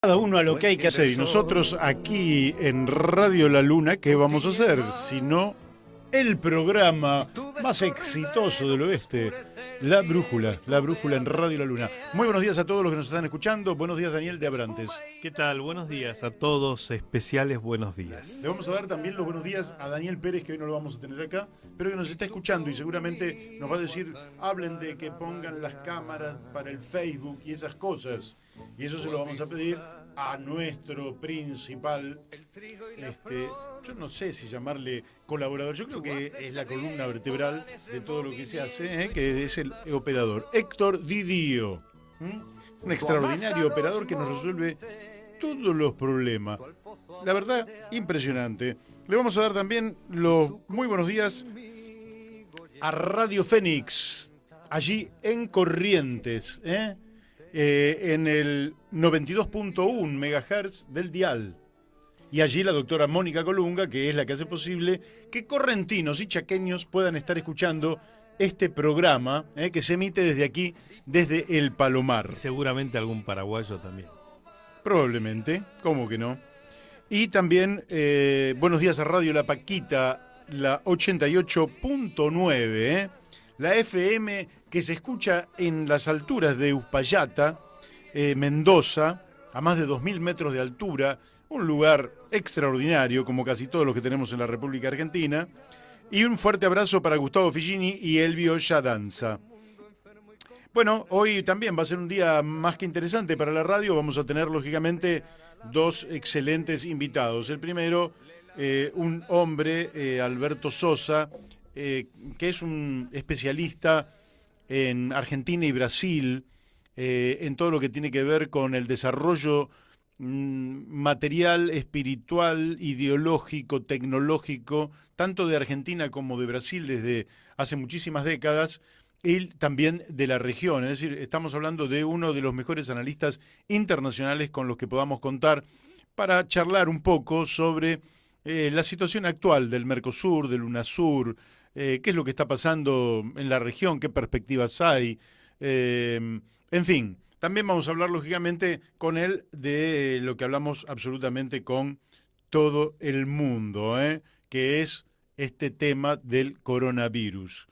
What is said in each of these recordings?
Cada uno a lo que hay que hacer. Y nosotros aquí en Radio La Luna, ¿qué vamos a hacer? Si no, el programa más exitoso del oeste, La Brújula en Radio La Luna. Muy buenos días a todos los que nos están escuchando. Buenos días, Daniel de Abrantes. ¿Qué tal? Buenos días a todos, especiales buenos días. Le vamos a dar también los buenos días a Daniel Pérez, que hoy no lo vamos a tener acá, pero que nos está escuchando y seguramente nos va a decir, hablen de que pongan las cámaras para el Facebook y esas cosas. Y eso se lo vamos a pedir a nuestro principal, yo no sé si llamarle colaborador, yo creo que es la columna vertebral de todo lo que se hace, que es el operador, Héctor Didío. Un extraordinario operador que nos resuelve todos los problemas. La verdad, impresionante. Le vamos a dar también los muy buenos días a Radio Fénix, allí en Corrientes, en el 92.1 MHz del dial. Y allí la doctora Mónica Colunga, que es la que hace posible que correntinos y chaqueños puedan estar escuchando este programa, que se emite desde aquí, desde el Palomar. Y seguramente algún paraguayo también. Probablemente, ¿cómo que no? Y también, buenos días a Radio La Paquita, la 88.9, la FM que se escucha en las alturas de Uspallata, Mendoza, a más de 2.000 metros de altura, un lugar extraordinario, como casi todos los que tenemos en la República Argentina. Y un fuerte abrazo para Gustavo Figini y Elvio Yadanza. Bueno, hoy también va a ser un día más que interesante para la radio. Vamos a tener, lógicamente, dos excelentes invitados. El primero, un hombre, Alberto Sosa, que es un especialista en Argentina y Brasil, en todo lo que tiene que ver con el desarrollo material, espiritual, ideológico, tecnológico, tanto de Argentina como de Brasil desde hace muchísimas décadas, y también de la región. Es decir, estamos hablando de uno de los mejores analistas internacionales con los que podamos contar para charlar un poco sobre la situación actual del Mercosur, del UNASUR, qué es lo que está pasando en la región, qué perspectivas hay, en fin. También vamos a hablar, lógicamente, con él de lo que hablamos absolutamente con todo el mundo, que es este tema del coronavirus.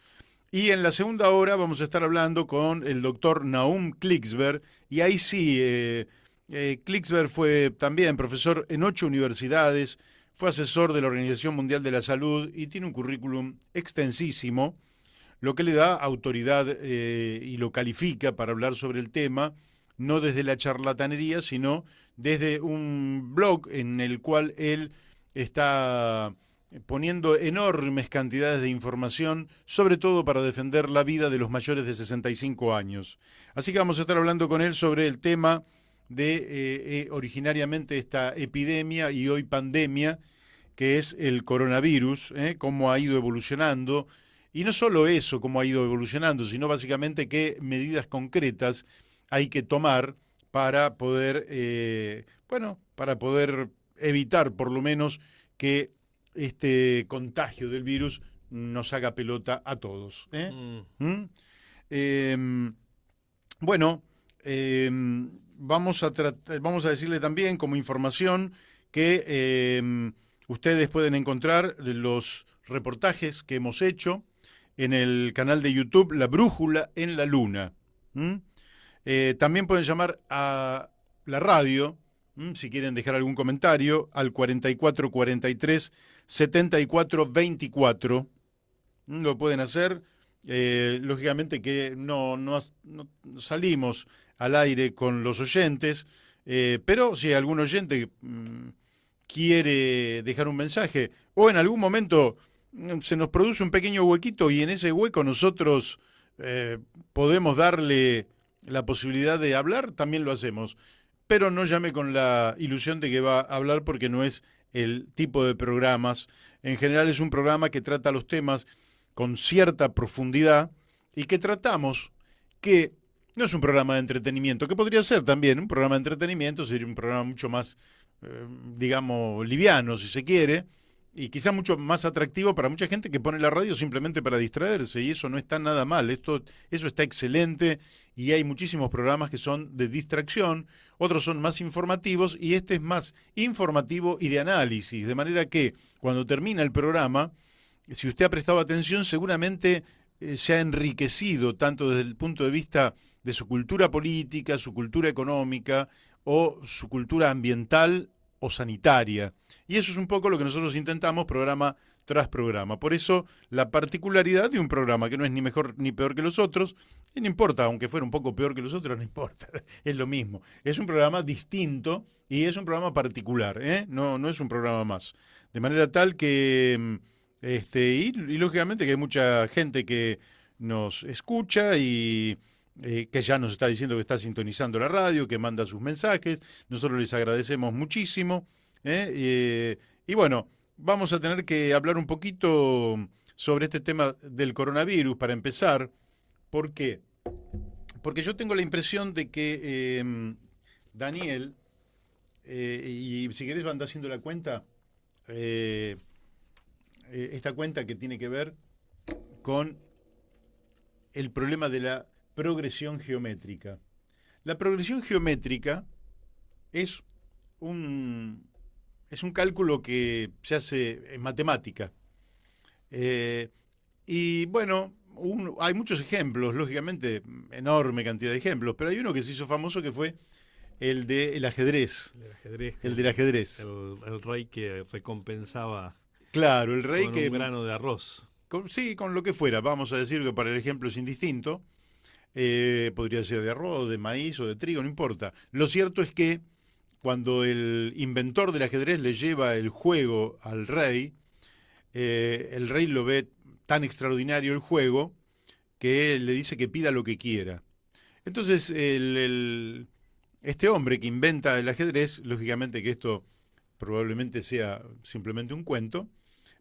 Y en la segunda hora vamos a estar hablando con el doctor Nahum Klicksberg, y ahí sí, Klicksberg fue también profesor en 8 universidades, fue asesor de la Organización Mundial de la Salud y tiene un currículum extensísimo, lo que le da autoridad y lo califica para hablar sobre el tema, no desde la charlatanería, sino desde un blog en el cual él está poniendo enormes cantidades de información, sobre todo para defender la vida de los mayores de 65 años. Así que vamos a estar hablando con él sobre el tema de originariamente esta epidemia y hoy pandemia, que es el coronavirus, cómo ha ido evolucionando. Y no solo eso, cómo ha ido evolucionando, sino básicamente qué medidas concretas hay que tomar para poder, para poder evitar por lo menos que este contagio del virus nos haga pelota a todos. Vamos a decirle también como información que ustedes pueden encontrar los reportajes que hemos hecho en el canal de YouTube La Brújula en la Luna. También pueden llamar a la radio, si quieren dejar algún comentario, al 4443 7424. Lo pueden hacer. Lógicamente que no salimos al aire con los oyentes, pero si algún oyente quiere dejar un mensaje o en algún momento se nos produce un pequeño huequito y en ese hueco nosotros podemos darle la posibilidad de hablar, también lo hacemos. Pero no llame con la ilusión de que va a hablar porque no es el tipo de programas. En general es un programa que trata los temas con cierta profundidad y que tratamos que no es un programa de entretenimiento, que podría ser también un programa de entretenimiento, sería un programa mucho más, digamos, liviano, si se quiere, y quizá mucho más atractivo para mucha gente que pone la radio simplemente para distraerse, y eso no está nada mal, eso está excelente, y hay muchísimos programas que son de distracción, otros son más informativos y este es más informativo y de análisis, de manera que cuando termina el programa, si usted ha prestado atención, seguramente se ha enriquecido tanto desde el punto de vista de su cultura política, su cultura económica o su cultura ambiental o sanitaria. Y eso es un poco lo que nosotros intentamos programa tras programa. Por eso la particularidad de un programa que no es ni mejor ni peor que los otros, y no importa, aunque fuera un poco peor que los otros, no importa, es lo mismo. Es un programa distinto y es un programa particular, ¿eh? No es un programa más. De manera tal que, y lógicamente que hay mucha gente que nos escucha y que ya nos está diciendo que está sintonizando la radio, que manda sus mensajes. Nosotros les agradecemos muchísimo. Y bueno, vamos a tener que hablar un poquito sobre este tema del coronavirus para empezar. ¿Por qué? Porque yo tengo la impresión de que Daniel, y si querés anda haciendo la cuenta, esta cuenta que tiene que ver con el problema de la progresión geométrica. La progresión geométrica es un cálculo que se hace en matemática. Y bueno, hay muchos ejemplos, lógicamente, enorme cantidad de ejemplos, pero hay uno que se hizo famoso que fue el del ajedrez. El del ajedrez. El rey que recompensaba, claro, el rey con que un grano de arroz. Sí, con lo que fuera. Vamos a decir que para el ejemplo es indistinto. Podría ser de arroz, de maíz o de trigo, no importa. Lo cierto es que cuando el inventor del ajedrez le lleva el juego al rey, el rey lo ve tan extraordinario el juego que le dice que pida lo que quiera. Entonces, este hombre que inventa el ajedrez, lógicamente que esto probablemente sea simplemente un cuento,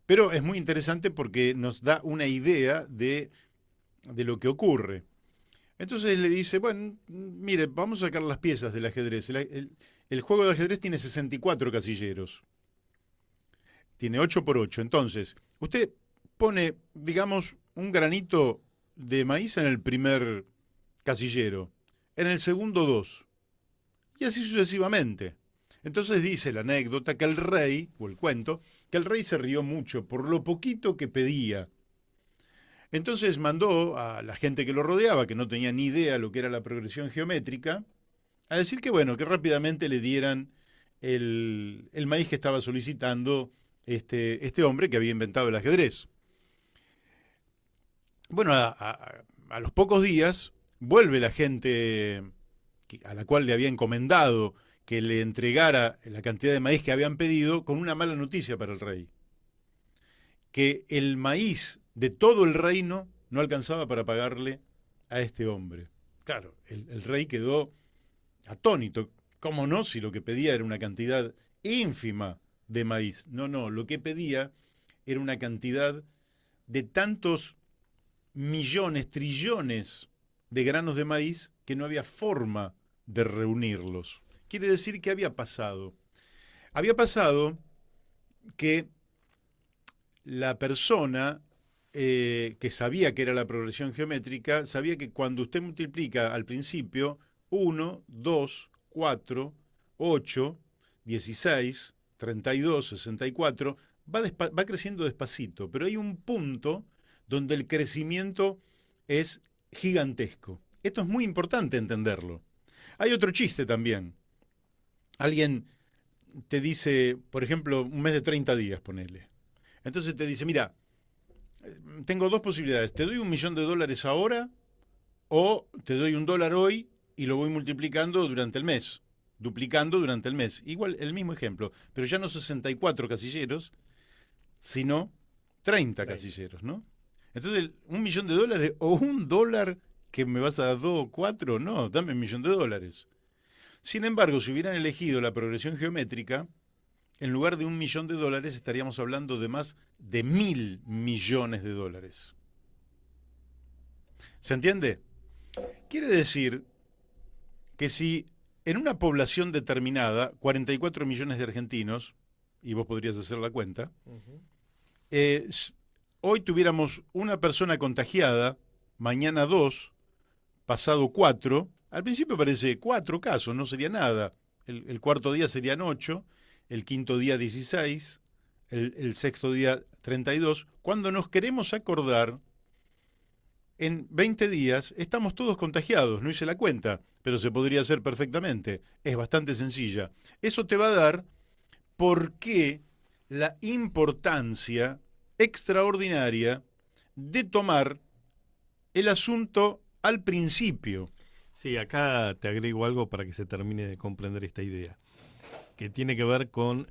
pero es muy interesante porque nos da una idea de lo que ocurre. Entonces le dice, bueno, mire, vamos a sacar las piezas del ajedrez. El juego de ajedrez tiene 64 casilleros. Tiene 8 por 8. Entonces, usted pone, digamos, un granito de maíz en el primer casillero, en el segundo 2, y así sucesivamente. Entonces dice la anécdota que el rey, o el cuento, que el rey se rió mucho por lo poquito que pedía. Entonces mandó a la gente que lo rodeaba, que no tenía ni idea de lo que era la progresión geométrica, a decir que bueno, que rápidamente le dieran el maíz que estaba solicitando este hombre que había inventado el ajedrez. Bueno, a los pocos días vuelve la gente a la cual le había encomendado que le entregara la cantidad de maíz que habían pedido con una mala noticia para el rey. Que el maíz de todo el reino no alcanzaba para pagarle a este hombre. Claro, el rey quedó atónito. ¿Cómo no? Si lo que pedía era una cantidad ínfima de maíz. No, lo que pedía era una cantidad de tantos millones, trillones de granos de maíz que no había forma de reunirlos. Quiere decir que había pasado. Había pasado que la persona que sabía que era la progresión geométrica, sabía que cuando usted multiplica al principio 1, 2, 4, 8, 16, 32, 64, va creciendo despacito, pero hay un punto donde el crecimiento es gigantesco. Esto es muy importante entenderlo. Hay otro chiste también. Alguien te dice, por ejemplo, un mes de 30 días, ponele. Entonces te dice, mira, tengo dos posibilidades. Te doy $1.000.000 ahora o te doy $1 hoy y lo voy multiplicando durante el mes, duplicando durante el mes. Igual el mismo ejemplo, pero ya no 64 casilleros, sino 30 casilleros, ¿no? Entonces, $1.000.000 o $1 que me vas a dar 2 o 4, no, dame $1.000.000. Sin embargo, si hubieran elegido la progresión geométrica, en lugar de $1.000.000 estaríamos hablando de más de $1.000 millones. ¿Se entiende? Quiere decir que si en una población determinada, 44 millones de argentinos, y vos podrías hacer la cuenta, hoy tuviéramos una persona contagiada, mañana 2, pasado 4, al principio parece 4 casos, no sería nada. El cuarto día serían 8, el quinto día 16, el sexto día 32. Cuando nos queremos acordar, en 20 días estamos todos contagiados. No hice la cuenta, pero se podría hacer perfectamente. Es bastante sencilla. Eso te va a dar por qué la importancia extraordinaria de tomar el asunto al principio. Sí, acá te agrego algo para que se termine de comprender esta idea, que tiene que ver con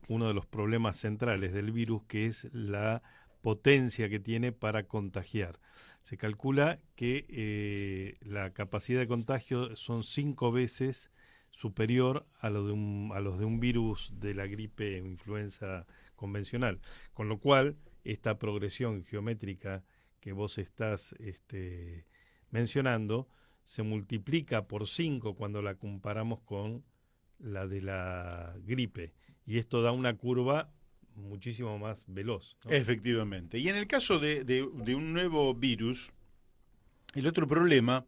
uno de los problemas centrales del virus, que es la potencia que tiene para contagiar. Se calcula que la capacidad de contagio son 5 veces superior a los de un virus de la gripe o influenza convencional, con lo cual esta progresión geométrica que vos estás mencionando se multiplica por 5 cuando la comparamos con la de la gripe, y esto da una curva muchísimo más veloz, ¿no? Efectivamente. Y en el caso de un nuevo virus, el otro problema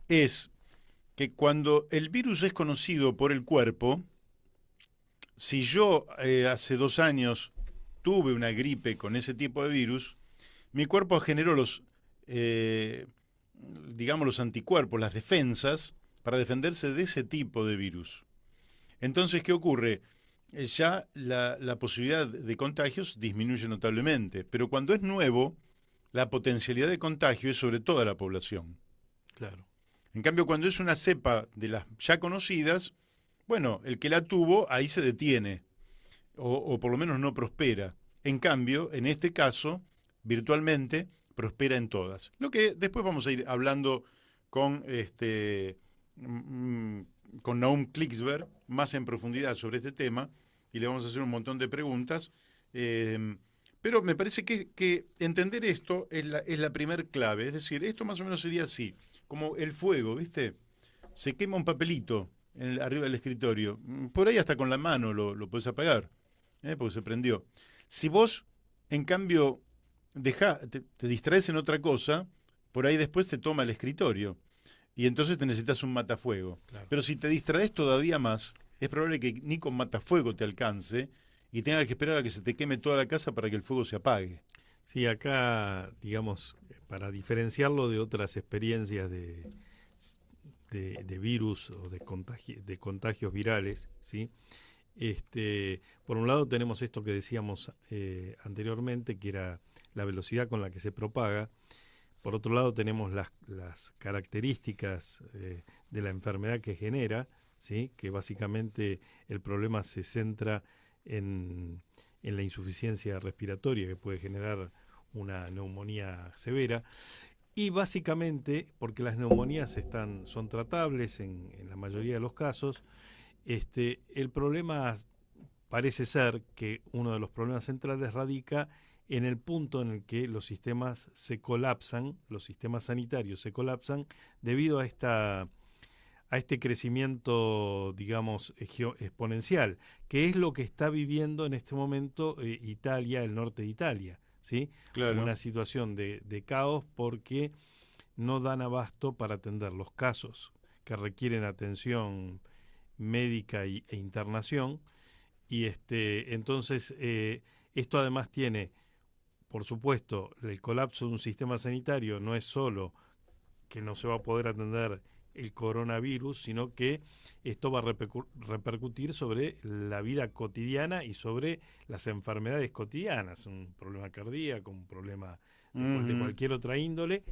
es que cuando el virus es conocido por el cuerpo, si yo hace 2 años tuve una gripe con ese tipo de virus, mi cuerpo generó eh, digamos, los anticuerpos, las defensas, para defenderse de ese tipo de virus. Entonces, ¿qué ocurre? Ya la posibilidad de contagios disminuye notablemente, pero cuando es nuevo, la potencialidad de contagio es sobre toda la población. Claro. En cambio, cuando es una cepa de las ya conocidas, bueno, el que la tuvo ahí se detiene, o por lo menos no prospera. En cambio, en este caso, virtualmente, prospera en todas. Lo que después vamos a ir hablando con con Naum Klicksberg más en profundidad sobre este tema, y le vamos a hacer un montón de preguntas. Pero me parece que entender esto es la primer clave. Es decir, esto más o menos sería así, como el fuego, ¿viste? Se quema un papelito arriba del escritorio. Por ahí hasta con la mano lo puedes apagar, porque se prendió. Si vos, en cambio, te distraes en otra cosa, por ahí después te toma el escritorio. Y entonces te necesitas un matafuego. Claro. Pero si te distraes todavía más, es probable que ni con matafuego te alcance y tengas que esperar a que se te queme toda la casa para que el fuego se apague. Sí, acá, digamos, para diferenciarlo de otras experiencias de virus o de contagios virales, ¿sí? Por un lado tenemos esto que decíamos anteriormente, que era la velocidad con la que se propaga. Por otro lado tenemos las características de la enfermedad que genera, ¿sí? Que básicamente el problema se centra en la insuficiencia respiratoria, que puede generar una neumonía severa. Y básicamente, porque las neumonías son tratables en la mayoría de los casos, el problema parece ser que uno de los problemas centrales radica en el punto en el que los sistemas se colapsan, los sistemas sanitarios se colapsan debido a este crecimiento, digamos, exponencial, que es lo que está viviendo en este momento Italia, el norte de Italia, ¿sí? Claro. Una situación de caos porque no dan abasto para atender los casos que requieren atención médica e internación, y entonces esto además tiene, por supuesto, el colapso de un sistema sanitario no es solo que no se va a poder atender el coronavirus, sino que esto va a repercutir sobre la vida cotidiana y sobre las enfermedades cotidianas, un problema cardíaco, un problema de cualquier otra índole,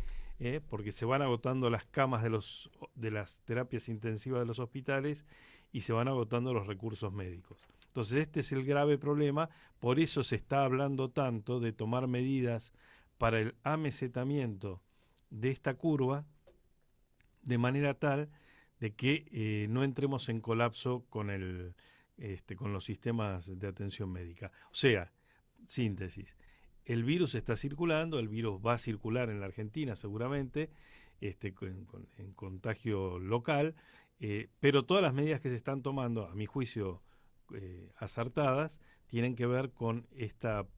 porque se van agotando las camas de las terapias intensivas de los hospitales y se van agotando los recursos médicos. Entonces este es el grave problema, por eso se está hablando tanto de tomar medidas para el amesetamiento de esta curva, de manera tal de que no entremos en colapso con los sistemas de atención médica. O sea, síntesis, el virus está circulando, el virus va a circular en la Argentina seguramente, en contagio local, pero todas las medidas que se están tomando, a mi juicio, acertadas, tienen que ver con esta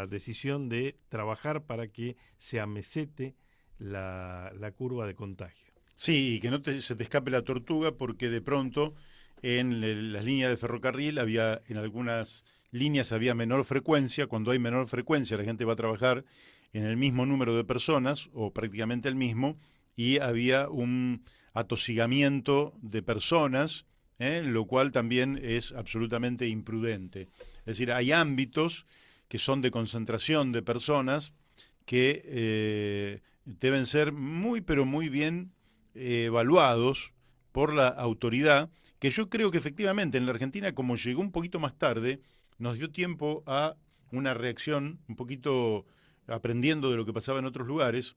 decisión de trabajar para que se amesete la curva de contagio. Sí, y que no se te escape la tortuga, porque de pronto las líneas de ferrocarril en algunas líneas había menor frecuencia. Cuando hay menor frecuencia, la gente va a trabajar en el mismo número de personas, o prácticamente el mismo, y había un atosigamiento de personas, lo cual también es absolutamente imprudente. Es decir, hay ámbitos que son de concentración de personas que deben ser muy, pero muy bien evaluados por la autoridad, que yo creo que efectivamente en la Argentina, como llegó un poquito más tarde, nos dio tiempo a una reacción, un poquito aprendiendo de lo que pasaba en otros lugares,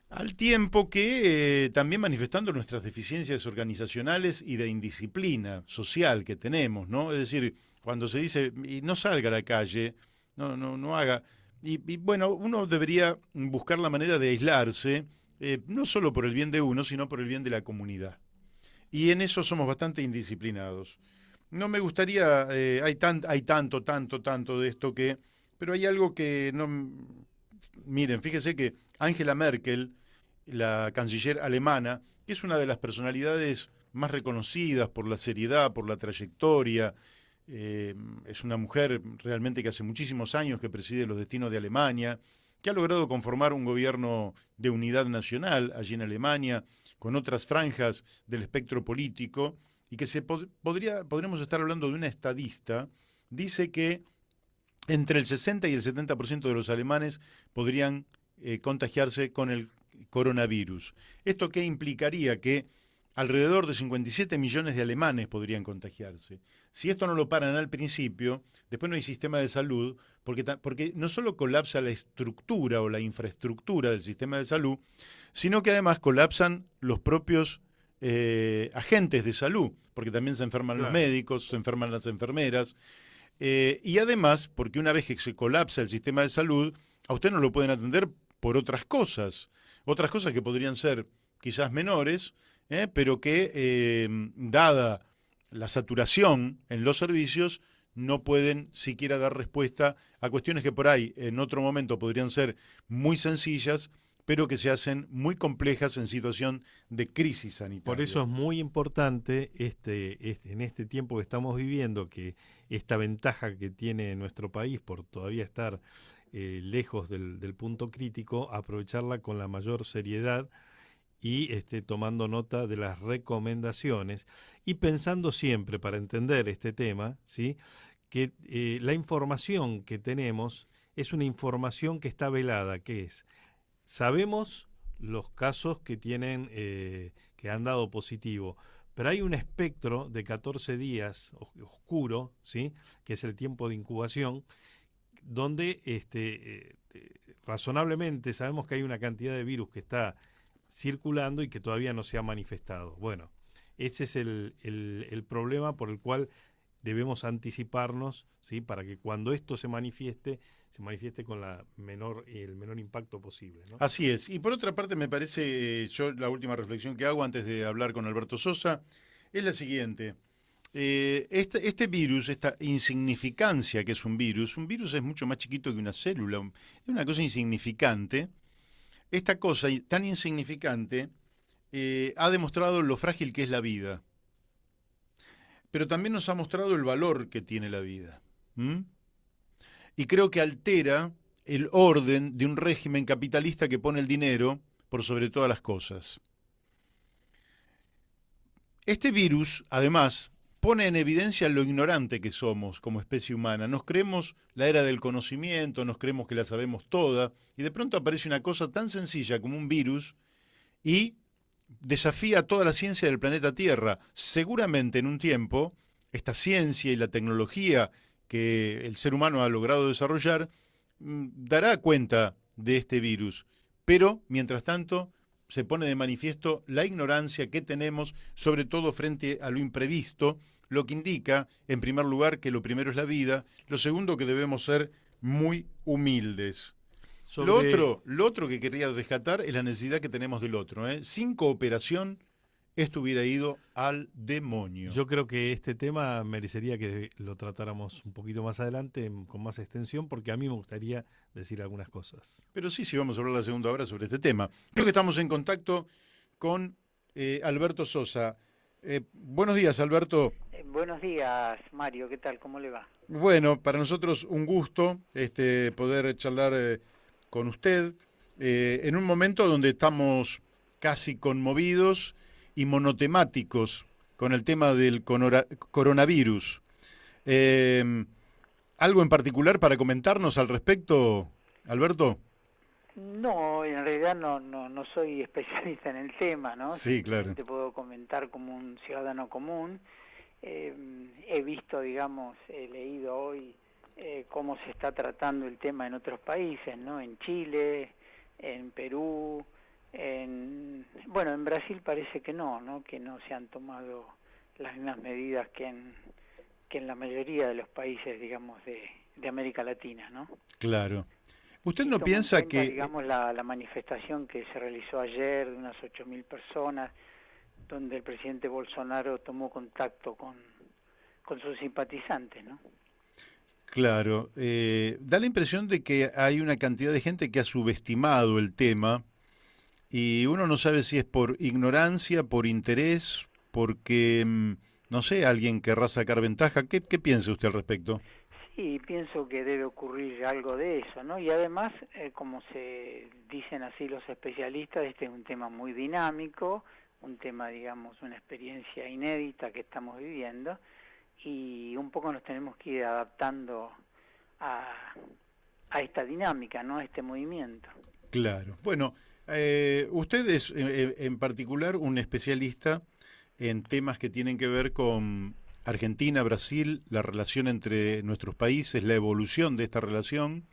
al tiempo que también manifestando nuestras deficiencias organizacionales y de indisciplina social que tenemos, ¿no? Es decir, cuando se dice, y no salga a la calle, no haga. Y bueno, uno debería buscar la manera de aislarse, no solo por el bien de uno, sino por el bien de la comunidad. Y en eso somos bastante indisciplinados. No me gustaría, hay tanto de esto que, pero hay algo que no, miren, fíjese que Angela Merkel, la canciller alemana, que es una de las personalidades más reconocidas por la seriedad, por la trayectoria, es una mujer realmente que hace muchísimos años que preside los destinos de Alemania, que ha logrado conformar un gobierno de unidad nacional allí en Alemania, con otras franjas del espectro político, y que podríamos estar hablando de una estadista. Dice que entre el 60 y el 70% de los alemanes podrían contagiarse con el coronavirus. ¿Esto qué implicaría? Que alrededor de 57 millones de alemanes podrían contagiarse. Si esto no lo paran al principio, después no hay sistema de salud, porque no solo colapsa la estructura o la infraestructura del sistema de salud, sino que además colapsan los propios agentes de salud, porque también se enferman los médicos, se enferman las enfermeras, y además, porque una vez que se colapsa el sistema de salud, a usted no lo pueden atender por otras cosas que podrían ser quizás menores, pero que, dada la saturación en los servicios, no pueden siquiera dar respuesta a cuestiones que por ahí en otro momento podrían ser muy sencillas, pero que se hacen muy complejas en situación de crisis sanitaria. Por eso es muy importante en este tiempo que estamos viviendo, que esta ventaja que tiene nuestro país por todavía estar lejos del punto crítico, aprovecharla con la mayor seriedad y tomando nota de las recomendaciones y pensando siempre, para entender este tema, ¿sí?, que la información que tenemos es una información que está velada, que es, sabemos los casos que tienen, que han dado positivo, pero hay un espectro de 14 días oscuro, ¿sí?, que es el tiempo de incubación, donde razonablemente sabemos que hay una cantidad de virus que está circulando y que todavía no se ha manifestado. Bueno, ese es el problema por el cual debemos anticiparnos, ¿sí?, para que cuando esto se manifieste con el menor impacto posible, ¿no? Así es. Y por otra parte, me parece, yo la última reflexión que hago antes de hablar con Alberto Sosa, es la siguiente. Este virus, esta insignificancia que es un virus es mucho más chiquito que una célula, es una cosa insignificante. Esta cosa tan insignificante ha demostrado lo frágil que es la vida, pero también nos ha mostrado el valor que tiene la vida. Y creo que altera el orden de un régimen capitalista que pone el dinero por sobre todas las cosas. Este virus, además, pone en evidencia lo ignorante que somos como especie humana. Nos creemos la era del conocimiento, nos creemos que la sabemos toda, y de pronto aparece una cosa tan sencilla como un virus y desafía toda la ciencia del planeta Tierra. Seguramente en un tiempo, esta ciencia y la tecnología que el ser humano ha logrado desarrollar dará cuenta de este virus, pero mientras tanto se pone de manifiesto la ignorancia que tenemos, sobre todo frente a lo imprevisto, lo que indica, en primer lugar, que lo primero es la vida, lo segundo, que debemos ser muy humildes. Lo otro que quería rescatar es la necesidad que tenemos del otro. Sin cooperación esto hubiera ido al demonio. Yo creo que este tema merecería que lo tratáramos un poquito más adelante, con más extensión, porque a mí me gustaría decir algunas cosas. Pero sí, vamos a hablar la segunda hora sobre este tema. Creo que estamos en contacto con Alberto Sosa. Buenos días, Alberto. Buenos días, Mario. ¿Qué tal? ¿Cómo le va? Bueno, para nosotros un gusto poder charlar con usted en un momento donde estamos casi conmovidos y monotemáticos con el tema del coronavirus. Eh, ¿Algo en particular para comentarnos al respecto, Alberto? No, en realidad no soy especialista en el tema, ¿no? Sí, claro. Simplemente puedo comentar como un ciudadano común. He visto, digamos, he leído hoy cómo se está tratando el tema en otros países, ¿no? En Chile, en Perú, bueno, en Brasil parece que no, que no se han tomado las mismas medidas que en la mayoría de los países, digamos, de América Latina, ¿no? Claro. ¿Usted Y no tomo en piensa cuenta, que... digamos, la manifestación que se realizó ayer de unas 8.000 personas, donde el presidente Bolsonaro tomó contacto con sus simpatizantes, ¿no? Claro, da la impresión de que hay una cantidad de gente que ha subestimado el tema y uno no sabe si es por ignorancia, por interés, porque, no sé, alguien querrá sacar ventaja. ¿Qué piensa usted al respecto? Sí, pienso que debe ocurrir algo de eso, ¿no? Y además, como se dicen así los especialistas, este es un tema muy dinámico, un tema, digamos, una experiencia inédita que estamos viviendo, y un poco nos tenemos que ir adaptando a, a esta dinámica, ¿no? A este movimiento. Claro. Bueno, usted es en particular un especialista en temas que tienen que ver con Argentina, Brasil, la relación entre nuestros países, la evolución de esta relación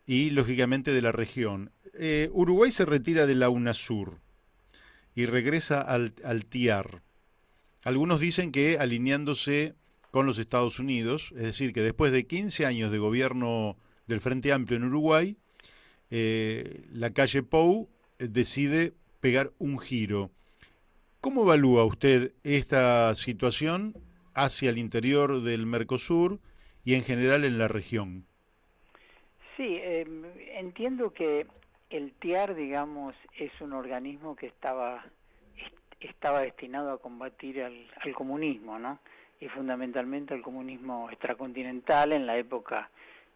y, lógicamente, de la región. Uruguay se retira de la UNASUR y regresa al TIAR. Algunos dicen que alineándose con los Estados Unidos, es decir, que después de 15 años de gobierno del Frente Amplio en Uruguay, la calle Pou decide pegar un giro. ¿Cómo evalúa usted esta situación hacia el interior del Mercosur y en general en la región? Sí, entiendo que el TIAR, digamos, es un organismo que estaba destinado a combatir al comunismo, ¿no? Y fundamentalmente al comunismo extracontinental en la época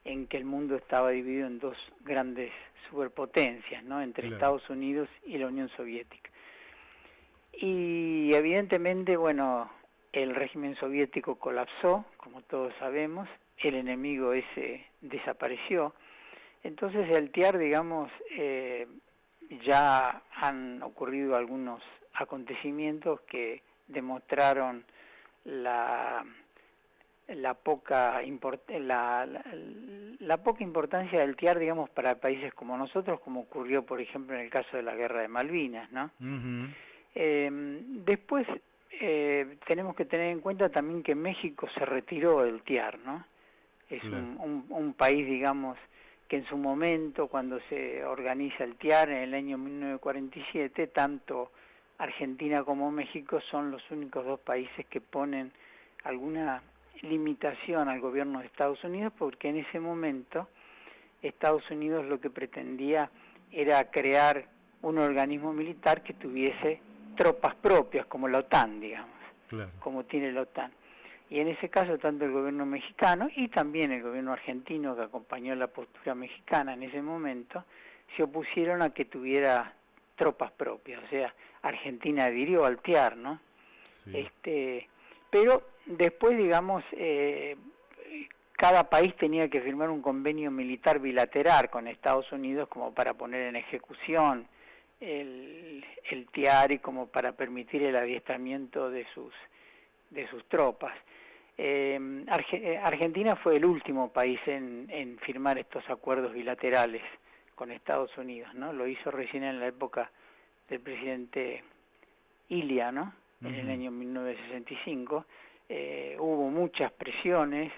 en que el mundo estaba dividido en dos grandes superpotencias, ¿no? Entre Claro. Estados Unidos y la Unión Soviética. Y evidentemente, bueno, el régimen soviético colapsó, como todos sabemos, el enemigo ese desapareció. Entonces el TIAR, digamos, ya han ocurrido algunos acontecimientos que demostraron la poca la poca importancia del TIAR, digamos, para países como nosotros, como ocurrió, por ejemplo, en el caso de la Guerra de Malvinas, ¿no? Uh-huh. Después tenemos que tener en cuenta también que México se retiró del TIAR, ¿no? Es Claro. un país, digamos, que en su momento, cuando se organiza el TIAR en el año 1947, tanto Argentina como México son los únicos dos países que ponen alguna limitación al gobierno de Estados Unidos, porque en ese momento Estados Unidos lo que pretendía era crear un organismo militar que tuviese tropas propias, como la OTAN, digamos, Claro. como tiene la OTAN. Y en ese caso, tanto el gobierno mexicano y también el gobierno argentino, que acompañó la postura mexicana en ese momento, se opusieron a que tuviera tropas propias. O sea, Argentina adhirió al TIAR, ¿no? Sí. Pero después, digamos, cada país tenía que firmar un convenio militar bilateral con Estados Unidos como para poner en ejecución el TIAR y como para permitir el adiestramiento de sus tropas. Argentina fue el último país en firmar estos acuerdos bilaterales con Estados Unidos, ¿no? Lo hizo recién en la época del presidente Ilia, ¿no? En el año 1965. Hubo muchas presiones,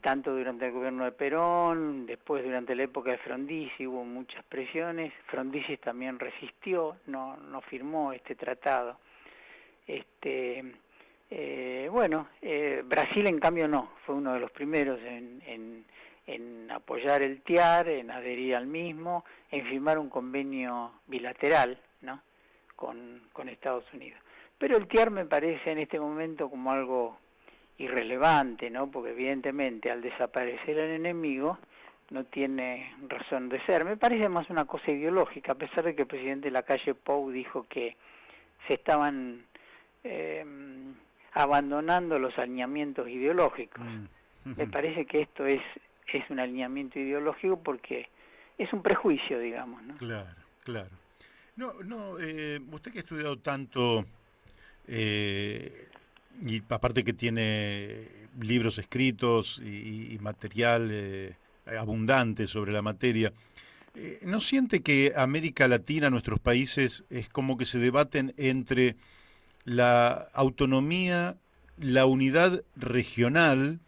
tanto durante el gobierno de Perón, después durante la época de Frondizi hubo muchas presiones. Frondizi también resistió, no firmó este tratado. Brasil en cambio no, fue uno de los primeros en apoyar el TIAR, en adherir al mismo, en firmar un convenio bilateral, ¿no?, con Estados Unidos. Pero el TIAR me parece en este momento como algo irrelevante, ¿no?, porque evidentemente al desaparecer el enemigo no tiene razón de ser. Me parece más una cosa ideológica, a pesar de que el presidente Lacalle Pou dijo que se estaban abandonando los alineamientos ideológicos. Me parece que esto es un alineamiento ideológico porque es un prejuicio, digamos, ¿no? Claro, claro. Usted que ha estudiado tanto, y aparte que tiene libros escritos y material abundante sobre la materia, ¿no siente que América Latina, nuestros países, es como que se debaten entre la autonomía, la unidad regional,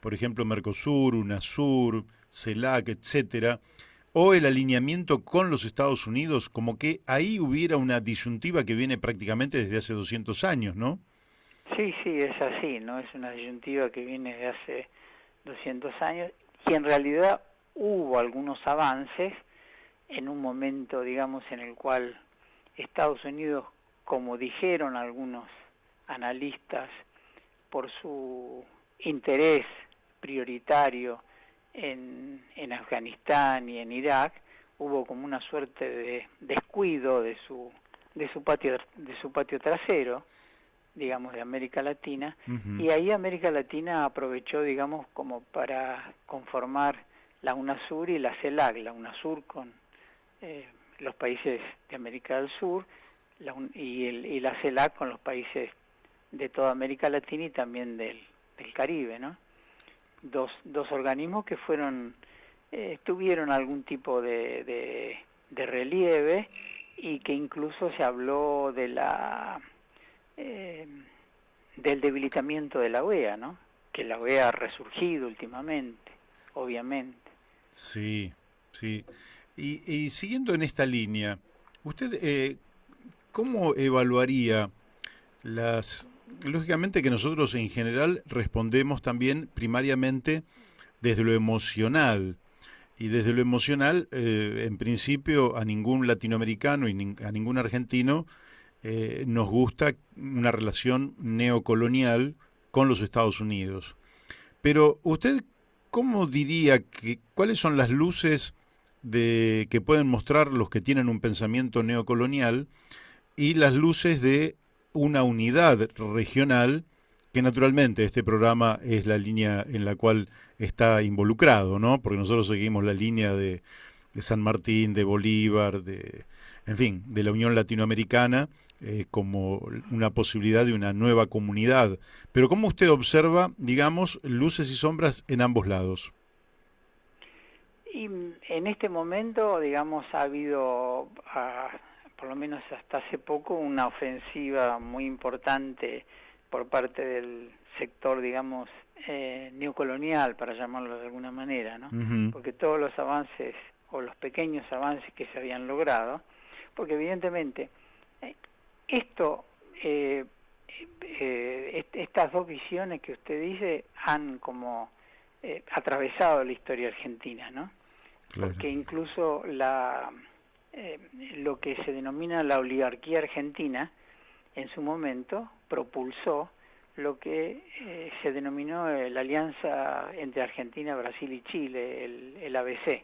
por ejemplo Mercosur, UNASUR, CELAC, etcétera, o el alineamiento con los Estados Unidos, como que ahí hubiera una disyuntiva que viene prácticamente desde hace 200 años, ¿no? Sí, es así, ¿no? Es una disyuntiva que viene de hace 200 años y en realidad hubo algunos avances en un momento, digamos, en el cual Estados Unidos, como dijeron algunos analistas, por su interés prioritario en Afganistán y en Irak, hubo como una suerte de descuido de su patio trasero, digamos, de América Latina, y ahí América Latina aprovechó, digamos, como para conformar la UNASUR y la CELAC, la UNASUR con los países de América del Sur y la CELAC con los países de toda América Latina y también del Caribe, ¿no? Dos organismos que tuvieron algún tipo de relieve y que incluso se habló de del debilitamiento de la OEA, ¿no? Que la OEA ha resurgido últimamente, obviamente. Sí. Y siguiendo en esta línea, ¿usted cómo evaluaría lógicamente que nosotros en general respondemos también primariamente desde lo emocional, y desde lo emocional, en principio, a ningún latinoamericano y a ningún argentino nos gusta una relación neocolonial con los Estados Unidos. Pero usted, ¿cómo diría cuáles son las luces que pueden mostrar los que tienen un pensamiento neocolonial y las luces de una unidad regional, que naturalmente este programa es la línea en la cual está involucrado, ¿no? Porque nosotros seguimos la línea de San Martín, de Bolívar, en fin, de la Unión Latinoamericana, como una posibilidad de una nueva comunidad. Pero ¿cómo usted observa, digamos, luces y sombras en ambos lados? Y en este momento, digamos, ha habido, por lo menos hasta hace poco, una ofensiva muy importante por parte del sector, digamos, neocolonial, para llamarlo de alguna manera, ¿no? Porque todos los avances, o los pequeños avances que se habían logrado, porque evidentemente estas dos visiones que usted dice han como atravesado la historia argentina, ¿no? Claro. Porque incluso lo que se denomina la oligarquía argentina en su momento propulsó lo que se denominó la alianza entre Argentina, Brasil y Chile, el ABC.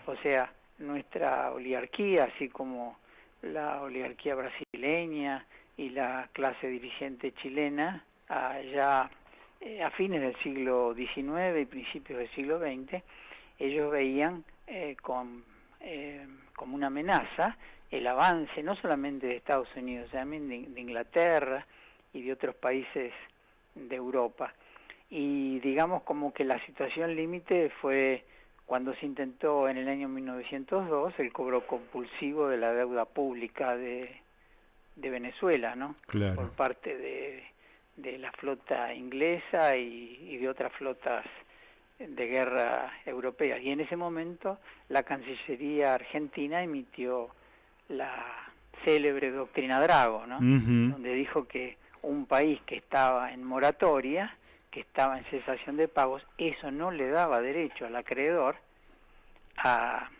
O sea, nuestra oligarquía, así como la oligarquía brasileña y la clase dirigente chilena, ya a fines del siglo XIX y principios del siglo XX, ellos veían como una amenaza el avance no solamente de Estados Unidos, también de Inglaterra y de otros países de Europa. Y digamos como que la situación límite fue cuando se intentó en el año 1902 el cobro compulsivo de la deuda pública de Venezuela, ¿no? Claro. Por parte de la flota inglesa y de otras flotas de guerra europeas. Y en ese momento la Cancillería argentina emitió célebre doctrina Drago, ¿no? Donde dijo que un país que estaba en moratoria, que estaba en cesación de pagos, eso no le daba derecho al acreedor a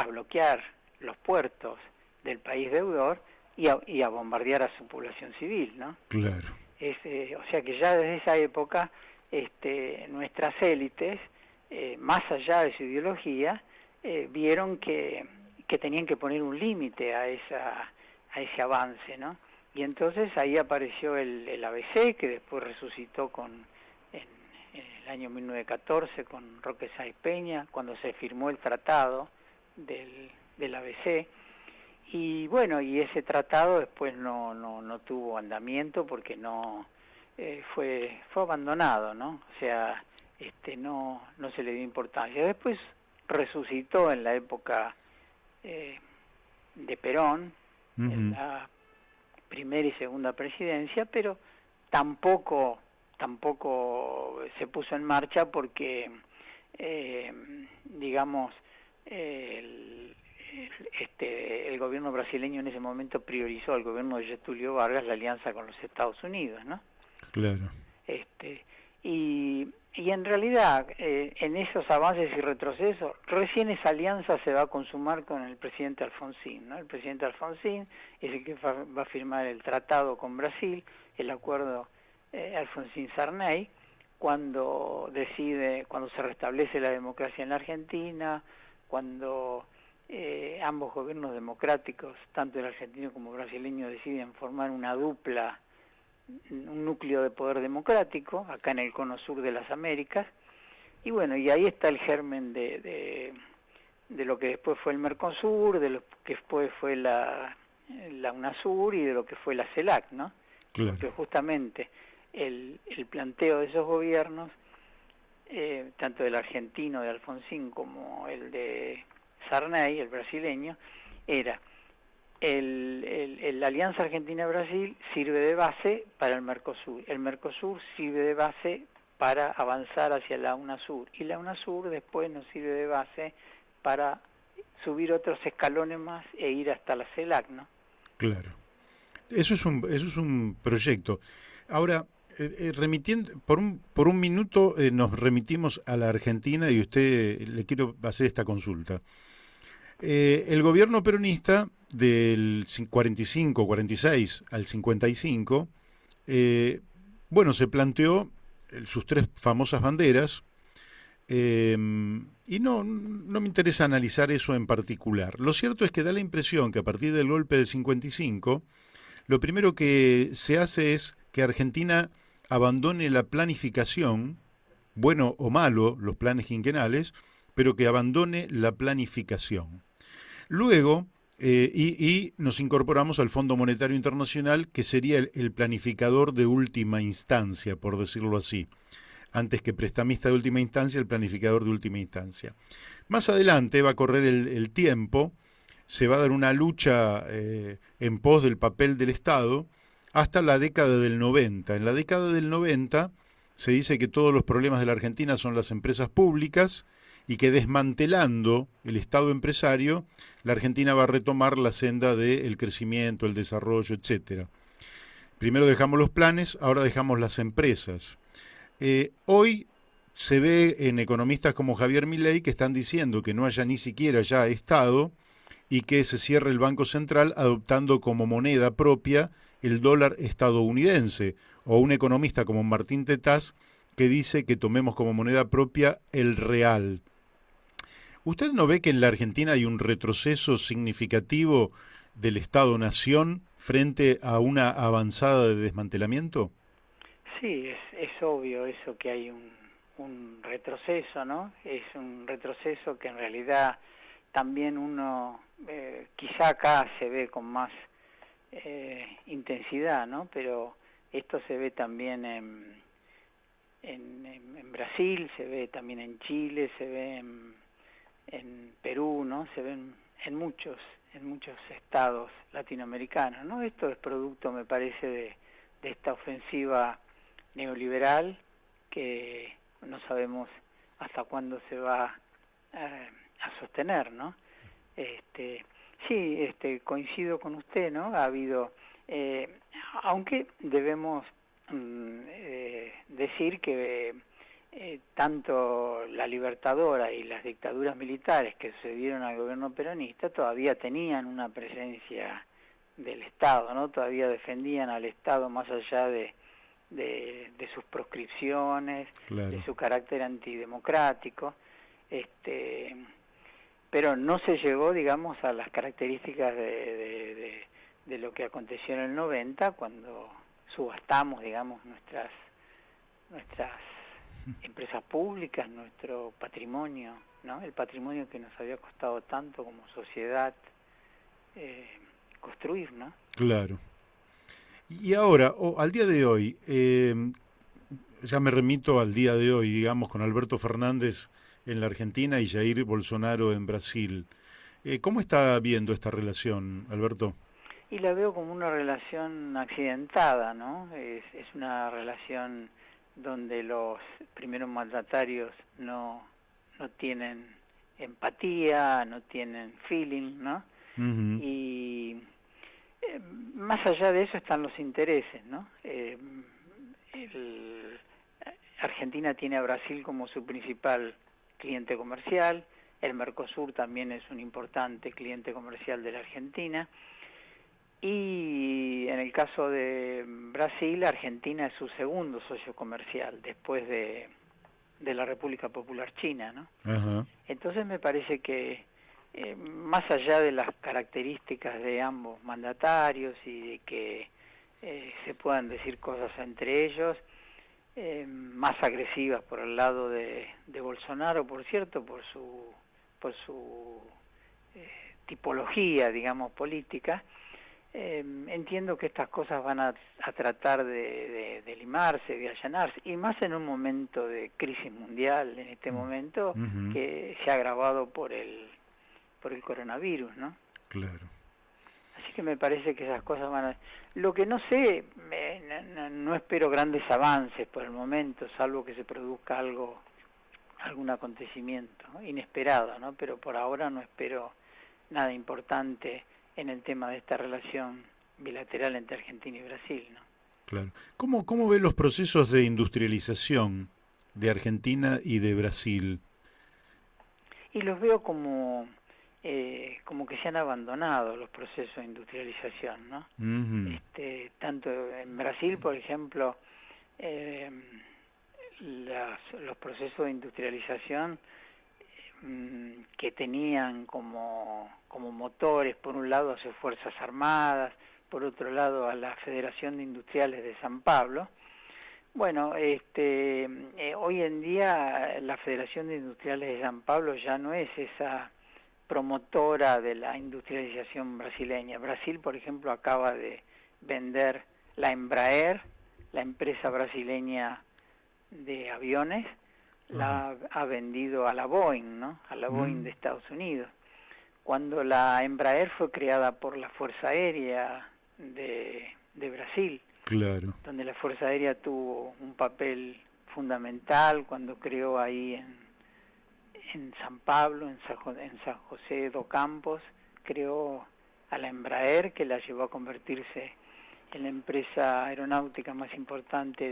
bloquear los puertos del país deudor y a bombardear a su población civil, ¿no? Claro. O sea que ya desde esa época nuestras élites, más allá de su ideología, vieron que tenían que poner un límite a ese avance, ¿no? Y entonces ahí apareció el ABC, que después resucitó en el año 1914 con Roque Sáenz Peña, cuando se firmó el tratado del ABC. Y bueno, y ese tratado después no tuvo andamiento porque fue abandonado, ¿no? O sea, no se le dio importancia. Después resucitó en la época de Perón, en la primera y segunda presidencia, pero tampoco se puso en marcha porque, digamos, el gobierno brasileño en ese momento priorizó al gobierno de Getúlio Vargas la alianza con los Estados Unidos, ¿no? Claro. Y en realidad, en esos avances y retrocesos, recién esa alianza se va a consumar con el presidente Alfonsín, ¿no? El presidente Alfonsín es el que va a firmar el tratado con Brasil, el acuerdo Alfonsín-Sarney, cuando se restablece la democracia en la Argentina, cuando ambos gobiernos democráticos, tanto el argentino como el brasileño, deciden formar una dupla, un núcleo de poder democrático acá en el cono sur de las Américas. Y bueno, y ahí está el germen de lo que después fue el Mercosur, de lo que después fue la UNASUR y de lo que fue la CELAC, ¿no? Claro. Porque justamente el planteo de esos gobiernos, tanto del argentino de Alfonsín como el de Sarney, el brasileño, era la Alianza Argentina-Brasil sirve de base para el Mercosur sirve de base para avanzar hacia la UNASUR, y la UNASUR después nos sirve de base para subir otros escalones más e ir hasta la CELAC, ¿no? Claro. Eso es un proyecto. Ahora, remitiendo, por un minuto nos remitimos a la Argentina y le quiero hacer esta consulta. El gobierno peronista del 45, 46 al 55, bueno, se planteó sus tres famosas banderas, y no me interesa analizar eso en particular. Lo cierto es que da la impresión que a partir del golpe del 55, lo primero que se hace es que Argentina abandone la planificación, bueno o malo, los planes quinquenales, pero que abandone la planificación. Luego, y nos incorporamos al Fondo Monetario Internacional, que sería el planificador de última instancia, por decirlo así. Antes que prestamista de última instancia, el planificador de última instancia. Más adelante va a correr el tiempo, se va a dar una lucha en pos del papel del Estado hasta la década del 90. En la década del 90 se dice que todos los problemas de la Argentina son las empresas públicas y que desmantelando el Estado empresario, la Argentina va a retomar la senda del crecimiento, el desarrollo, etcétera. Primero dejamos los planes, ahora dejamos las empresas. Hoy se ve en economistas como Javier Milei que están diciendo que no haya ni siquiera ya Estado y que se cierre el Banco Central adoptando como moneda propia el dólar estadounidense, o un economista como Martín Tetaz que dice que tomemos como moneda propia el real. ¿Usted no ve que en la Argentina hay un retroceso significativo del Estado-Nación frente a una avanzada de desmantelamiento? Sí, es obvio eso, que hay un retroceso, ¿no? Es un retroceso que en realidad también uno, quizá acá se ve con más intensidad, ¿no? Pero esto se ve también en Brasil, se ve también en Chile, se ve en Perú, ¿no? Se ven en muchos estados latinoamericanos, ¿no? Esto es producto, me parece, de esta ofensiva neoliberal que no sabemos hasta cuándo se va a sostener, ¿no? Sí, coincido con usted, ¿no? Ha habido, aunque debemos decir que tanto la Libertadora y las dictaduras militares que sucedieron al gobierno peronista todavía tenían una presencia del Estado, ¿no? Todavía defendían al Estado más allá de sus proscripciones, Claro. de su carácter antidemocrático, pero no se llegó, digamos, a las características de lo que aconteció en el 90, cuando subastamos, digamos, nuestras empresas públicas, nuestro patrimonio, ¿no? El patrimonio que nos había costado tanto como sociedad construir, ¿no? Claro. Y ahora, al día de hoy, ya me remito al día de hoy, digamos, con Alberto Fernández en la Argentina y Jair Bolsonaro en Brasil. ¿Cómo está viendo esta relación, Alberto? Y la veo como una relación accidentada, ¿no? Es una relación donde los primeros mandatarios no tienen empatía, no tienen feeling, ¿no? Uh-huh. Y más allá de eso están los intereses, ¿no? Argentina tiene a Brasil como su principal cliente comercial, el Mercosur también es un importante cliente comercial de la Argentina, y en el caso de Brasil, Argentina es su segundo socio comercial, después de la República Popular China, ¿no? Uh-huh. Entonces me parece que más allá de las características de ambos mandatarios y de que se puedan decir cosas entre ellos, más agresivas por el lado de Bolsonaro, por cierto, por su tipología, digamos, política, entiendo que estas cosas van a tratar de limarse, de allanarse, y más en un momento de crisis mundial, en este momento, Uh-huh. que se ha agravado por el coronavirus, ¿no? Claro. Así que me parece que esas cosas van a... Lo que no sé, no espero grandes avances por el momento, salvo que se produzca algún acontecimiento, ¿no?, inesperado, ¿no? Pero por ahora no espero nada importante en el tema de esta relación bilateral entre Argentina y Brasil, ¿no? Claro. ¿Cómo ve los procesos de industrialización de Argentina y de Brasil? Y los veo como que se han abandonado los procesos de industrialización, ¿no? Uh-huh. Tanto en Brasil, por ejemplo, los procesos de industrialización que tenían como motores, por un lado, a sus Fuerzas Armadas, por otro lado, a la Federación de Industriales de San Pablo. Bueno, hoy en día la Federación de Industriales de San Pablo ya no es esa promotora de la industrialización brasileña. Brasil, por ejemplo, acaba de vender la Embraer, la empresa brasileña de aviones, la ha vendido a la Boeing, ¿no? A la Boeing de Estados Unidos. Cuando la Embraer fue creada por la Fuerza Aérea de Brasil, Claro. donde la Fuerza Aérea tuvo un papel fundamental cuando creó ahí en San Pablo, en San José do Campos, creó a la Embraer, que la llevó a convertirse en la empresa aeronáutica más importante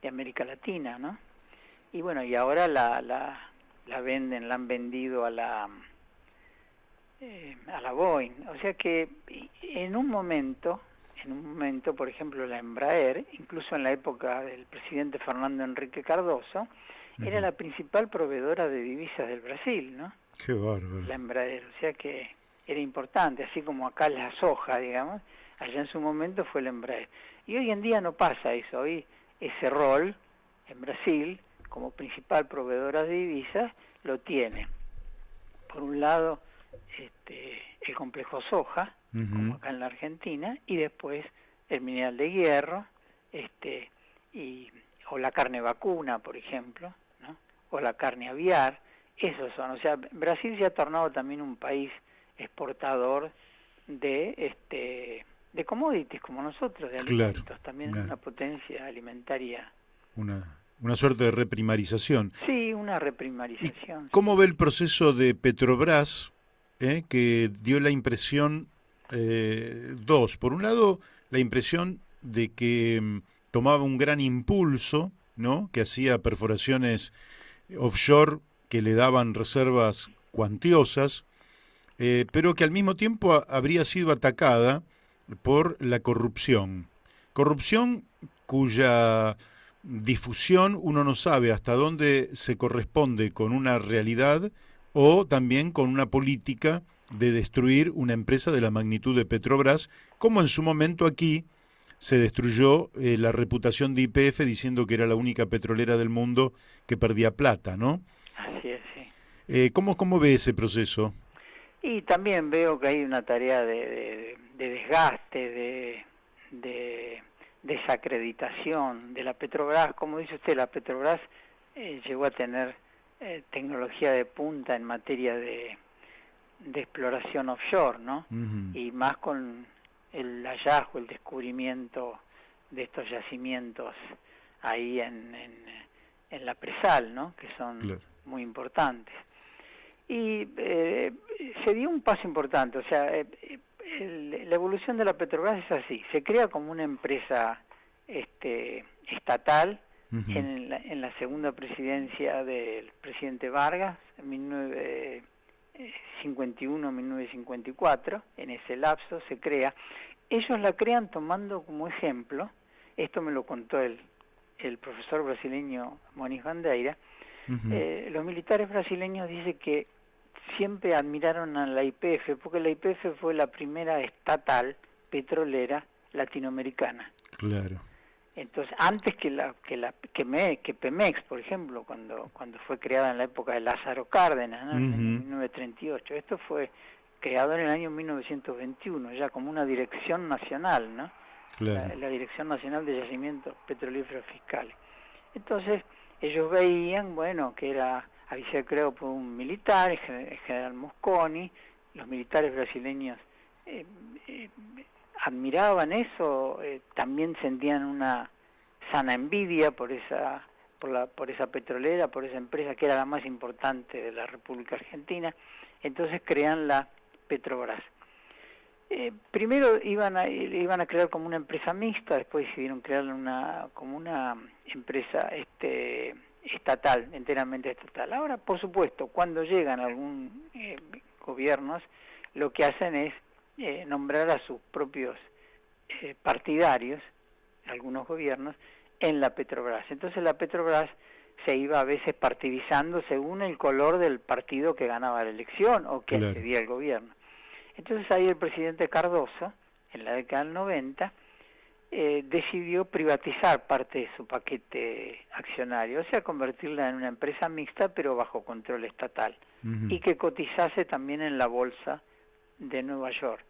de América Latina, ¿no? Y bueno, y ahora la han vendido a la Boeing. O sea que en un momento, por ejemplo, la Embraer, incluso en la época del presidente Fernando Henrique Cardoso, era la principal proveedora de divisas del Brasil, ¿no? Qué bárbaro. La Embraer, o sea que era importante, así como acá la soja, digamos, allá en su momento fue la Embraer. Y hoy en día no pasa eso, hoy ese rol en Brasil, como principal proveedora de divisas, lo tiene, por un lado, el complejo soja, como acá en la Argentina, y después el mineral de hierro, o la carne vacuna, por ejemplo, ¿no? O la carne aviar. Esos son, o sea, Brasil se ha tornado también un país exportador de commodities como nosotros, de alimentos, Claro. también una potencia alimentaria. Una suerte de reprimarización. Sí, una reprimarización. ¿Cómo ve el proceso de Petrobras que dio la impresión, dos. Por un lado, la impresión de que tomaba un gran impulso, ¿no? Que hacía perforaciones offshore que le daban reservas cuantiosas, pero que al mismo tiempo habría sido atacada por la corrupción. Corrupción cuya difusión uno no sabe hasta dónde se corresponde con una realidad o también con una política de destruir una empresa de la magnitud de Petrobras, como en su momento aquí se destruyó la reputación de YPF diciendo que era la única petrolera del mundo que perdía plata, ¿no? Así es, sí. ¿Cómo ve ese proceso? Y también veo que hay una tarea de desgaste, de desacreditación de la Petrobras. Como dice usted, la Petrobras llegó a tener tecnología de punta en materia de exploración offshore, ¿no? Uh-huh. Y más con el hallazgo, el descubrimiento de estos yacimientos ahí en la presal, ¿no? Que son Claro. muy importantes. Y se dio un paso importante, o sea, la evolución de la Petrobras es así, se crea como una empresa estatal Uh-huh. en la segunda presidencia del presidente Vargas, en 1951-1954, en ese lapso se crea. Ellos la crean tomando como ejemplo, esto me lo contó el profesor brasileño Moniz Bandeira, Uh-huh. los militares brasileños dicen que siempre admiraron a la YPF, porque la YPF fue la primera estatal petrolera latinoamericana. Claro. Entonces, antes que Pemex, por ejemplo, cuando fue creada en la época de Lázaro Cárdenas, ¿no? En el año 1938. Esto fue creado en el año 1921, ya como una dirección nacional, ¿no? Claro. La Dirección Nacional de Yacimientos Petrolíferos Fiscales. Entonces, ellos veían, bueno, que había sido creado por un militar, el general Mosconi. Los militares brasileños admiraban eso, también sentían una sana envidia por esa petrolera, por esa empresa que era la más importante de la República Argentina. Entonces crean la Petrobras. Primero iban a crear como una empresa mixta, después decidieron crear como una empresa estatal, enteramente estatal. Ahora, por supuesto, cuando llegan algunos gobiernos, lo que hacen es nombrar a sus propios partidarios, algunos gobiernos, en la Petrobras. Entonces la Petrobras se iba a veces partidizando según el color del partido que ganaba la elección o que Claro. accedía al gobierno. Entonces ahí el presidente Cardoso, en la década del 90, decidió privatizar parte de su paquete accionario, o sea, convertirla en una empresa mixta pero bajo control estatal, Uh-huh. y que cotizase también en la bolsa de Nueva York.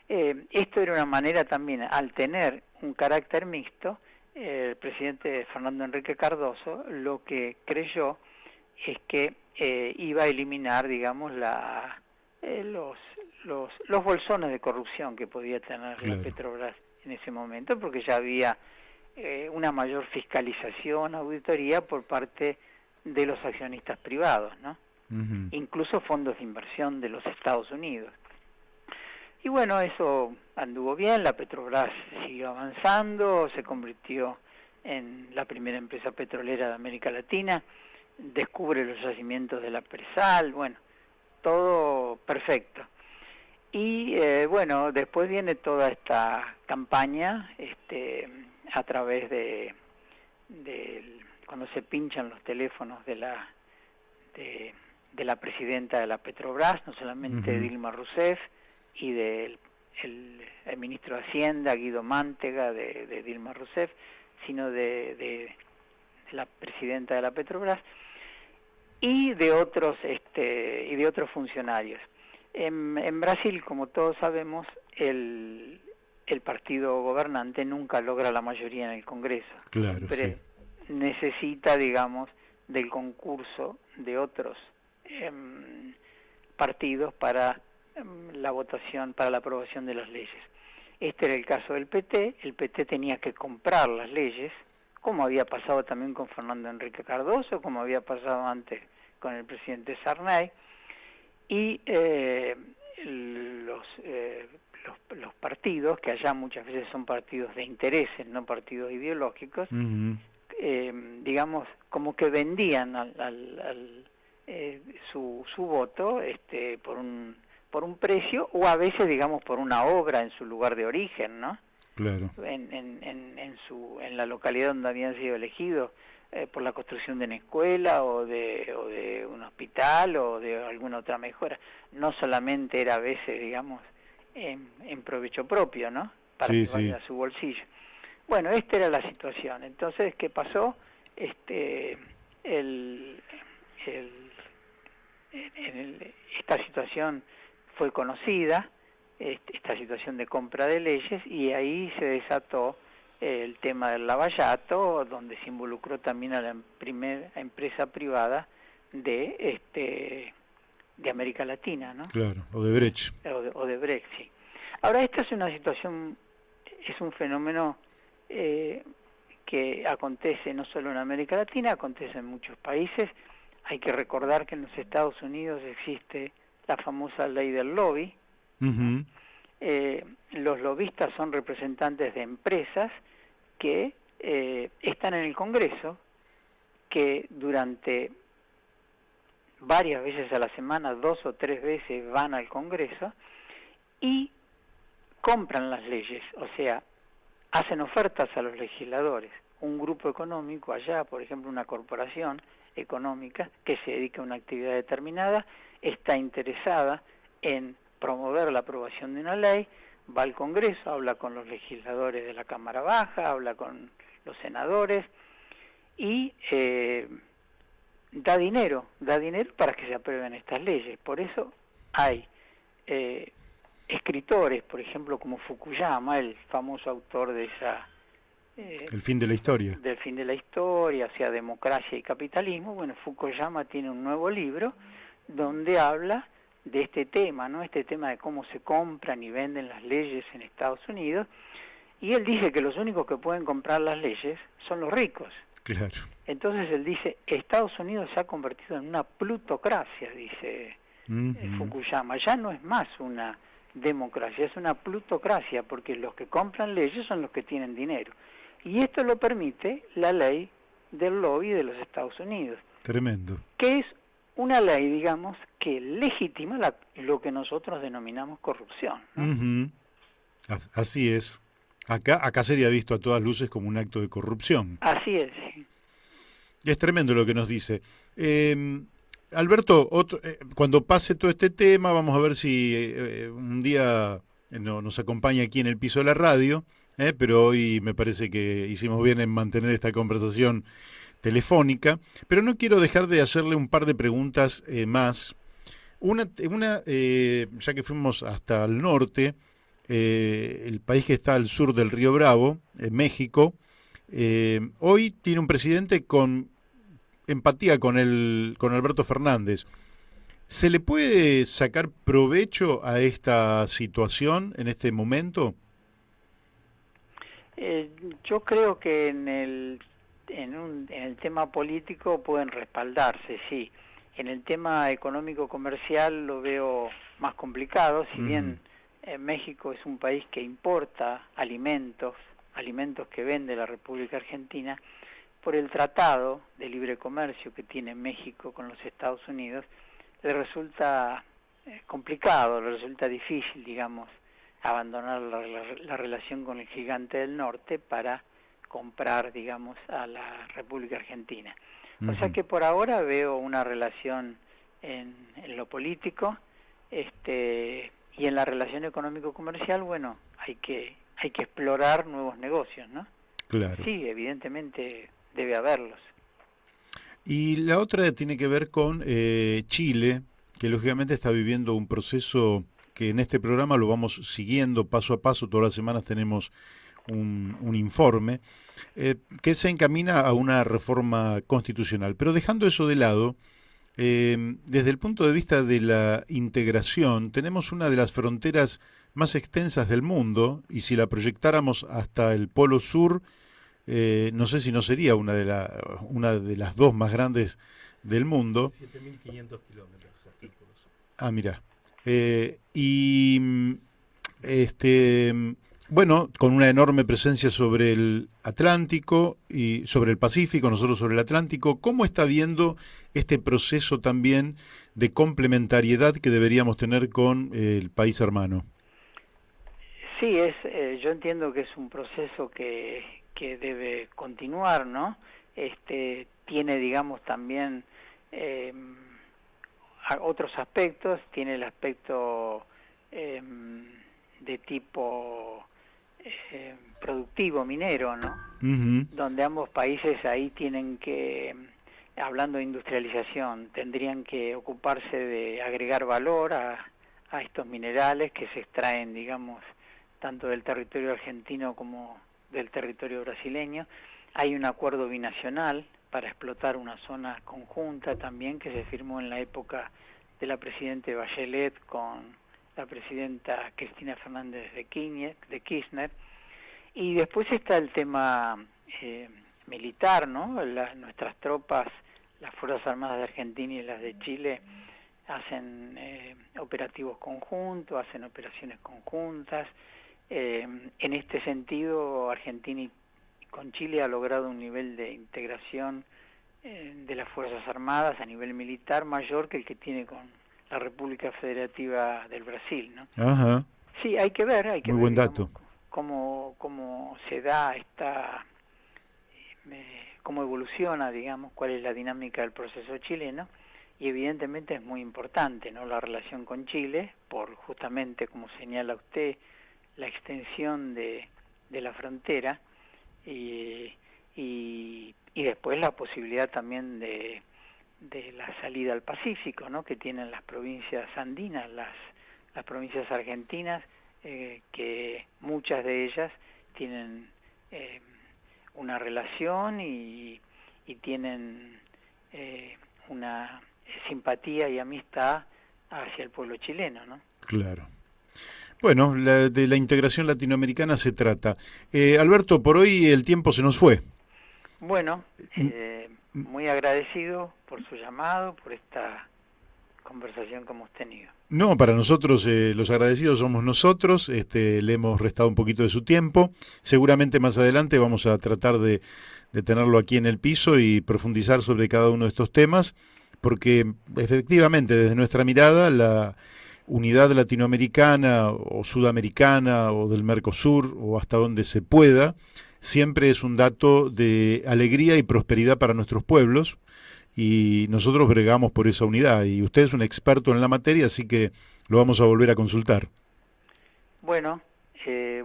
Esto era una manera también, al tener un carácter mixto, el presidente Fernando Henrique Cardoso lo que creyó es que iba a eliminar, digamos, los bolsones de corrupción que podía tener Claro. la Petrobras en ese momento, porque ya había una mayor fiscalización, auditoría por parte de los accionistas privados, ¿no? Uh-huh. Incluso fondos de inversión de los Estados Unidos. Y bueno, eso anduvo bien, la Petrobras siguió avanzando, se convirtió en la primera empresa petrolera de América Latina, descubre los yacimientos de la presal, bueno, todo perfecto. Y bueno, después viene toda esta campaña a través de cuando se pinchan los teléfonos de la presidenta de la Petrobras, no solamente Uh-huh. Dilma Rousseff, y del el ministro de Hacienda, Guido Mantega, de Dilma Rousseff, sino de la presidenta de la Petrobras, y de otros funcionarios. En Brasil, como todos sabemos, el partido gobernante nunca logra la mayoría en el Congreso. Claro, Siempre sí. necesita, digamos, del concurso de otros partidos para la votación, para la aprobación de las leyes. Este era el caso del PT. El PT tenía que comprar las leyes, como había pasado también con Fernando Henrique Cardoso, como había pasado antes con el presidente Sarney, y los partidos, que allá muchas veces son partidos de intereses, no partidos ideológicos, digamos, como que vendían su voto por un precio, o a veces, digamos, por una obra en su lugar de origen, ¿no? Claro. En la localidad donde habían sido elegidos, por la construcción de una escuela o de un hospital o de alguna otra mejora. No solamente era a veces, digamos, en provecho propio, ¿no? Para que vaya a su bolsillo. Bueno, esta era la situación. Entonces, ¿qué pasó? Esta situación fue conocida, esta situación de compra de leyes, y ahí se desató el tema del lavallato, donde se involucró también a la primera empresa privada de América Latina, ¿no? Claro, Odebrecht. Odebrecht, sí. Ahora, esta es una situación, es un fenómeno que acontece no solo en América Latina, acontece en muchos países. Hay que recordar que en los Estados Unidos existe la famosa ley del lobby. Uh-huh. Los lobistas son representantes de empresas que están en el Congreso, que durante varias veces a la semana, 2 o 3 veces van al Congreso y compran las leyes, o sea, hacen ofertas a los legisladores. Un grupo económico allá, por ejemplo, una corporación económica que se dedica a una actividad determinada, está interesada en promover la aprobación de una ley, va al Congreso, habla con los legisladores de la Cámara Baja, habla con los senadores y da dinero para que se aprueben estas leyes. Por eso hay escritores, por ejemplo, como Fukuyama, el famoso autor de esa... El fin de la historia. Del fin de la historia, o sea, democracia y capitalismo. Bueno, Fukuyama tiene un nuevo libro donde habla de este tema, ¿no? Este tema de cómo se compran y venden las leyes en Estados Unidos. Y él dice que los únicos que pueden comprar las leyes son los ricos. Claro. Entonces él dice, Estados Unidos se ha convertido en una plutocracia, dice Fukuyama. Ya no es más una democracia, es una plutocracia, porque los que compran leyes son los que tienen dinero. Y esto lo permite la ley del lobby de los Estados Unidos. Tremendo. Que es una ley, digamos, que legitima lo que nosotros denominamos corrupción, ¿no? Uh-huh. Así es. Acá sería visto a todas luces como un acto de corrupción. Así es. Es tremendo lo que nos dice. Alberto, cuando pase todo este tema, vamos a ver si un día nos acompaña aquí en el piso de la radio, pero hoy me parece que hicimos bien en mantener esta conversación telefónica, pero no quiero dejar de hacerle un par de preguntas más. Una ya que fuimos hasta el norte, el país que está al sur del Río Bravo, México, hoy tiene un presidente con empatía con Alberto Fernández. ¿Se le puede sacar provecho a esta situación en este momento? Yo creo que en el tema político pueden respaldarse, sí. En el tema económico-comercial lo veo más complicado, si bien México es un país que importa alimentos que vende la República Argentina. Por el tratado de libre comercio que tiene México con los Estados Unidos, le resulta complicado, le resulta difícil, digamos, abandonar la relación con el gigante del norte para comprar, digamos, a la República Argentina. O sea que por ahora veo una relación en lo político, y en la relación económico-comercial, bueno, hay que explorar nuevos negocios, ¿no? Claro. Sí, evidentemente debe haberlos. Y la otra tiene que ver con Chile, que lógicamente está viviendo un proceso que en este programa lo vamos siguiendo paso a paso. Todas las semanas tenemos un informe que se encamina a una reforma constitucional. Pero dejando eso de lado, desde el punto de vista de la integración, tenemos una de las fronteras más extensas del mundo, y si la proyectáramos hasta el Polo Sur, no sé si no sería una de las dos más grandes del mundo. 7.500 kilómetros hasta el Polo Sur. Ah, mira. Y bueno, con una enorme presencia sobre el Atlántico y sobre el Pacífico, nosotros sobre el Atlántico, ¿cómo está viendo este proceso también de complementariedad que deberíamos tener con el país hermano? Sí, yo entiendo que es un proceso que debe continuar, ¿no? Tiene, digamos, también otros aspectos, tiene el aspecto de tipo productivo, minero, ¿no? Uh-huh. Donde ambos países ahí tienen que, hablando de industrialización, tendrían que ocuparse de agregar valor a estos minerales que se extraen, digamos, tanto del territorio argentino como del territorio brasileño. Hay un acuerdo binacional para explotar una zona conjunta también que se firmó en la época de la presidenta Bachelet con la presidenta Cristina Fernández de Kirchner. Y después está el tema militar, ¿no? Nuestras tropas, las Fuerzas Armadas de Argentina y las de Chile, hacen operativos conjuntos, hacen operaciones conjuntas. En este sentido, Argentina y con Chile ha logrado un nivel de integración de las Fuerzas Armadas a nivel militar mayor que el que tiene con la República Federativa del Brasil, ¿no? Ajá. Sí, hay que ver, Muy buen digamos, dato. cómo se da cómo evoluciona, digamos, cuál es la dinámica del proceso chileno, y evidentemente es muy importante, ¿no?, la relación con Chile, por justamente, como señala usted, la extensión de la frontera, y después la posibilidad también de la salida al Pacífico, ¿no?, que tienen las provincias andinas, las provincias argentinas, que muchas de ellas tienen una relación y tienen una simpatía y amistad hacia el pueblo chileno, ¿no? Claro. Bueno, de la integración latinoamericana se trata. Alberto, por hoy el tiempo se nos fue. Bueno, muy agradecido por su llamado, por esta conversación que hemos tenido. No, para nosotros los agradecidos somos nosotros, le hemos restado un poquito de su tiempo. Seguramente más adelante vamos a tratar de tenerlo aquí en el piso y profundizar sobre cada uno de estos temas, porque efectivamente desde nuestra mirada la unidad latinoamericana o sudamericana o del Mercosur o hasta donde se pueda, siempre es un dato de alegría y prosperidad para nuestros pueblos y nosotros bregamos por esa unidad y usted es un experto en la materia, así que lo vamos a volver a consultar. Bueno,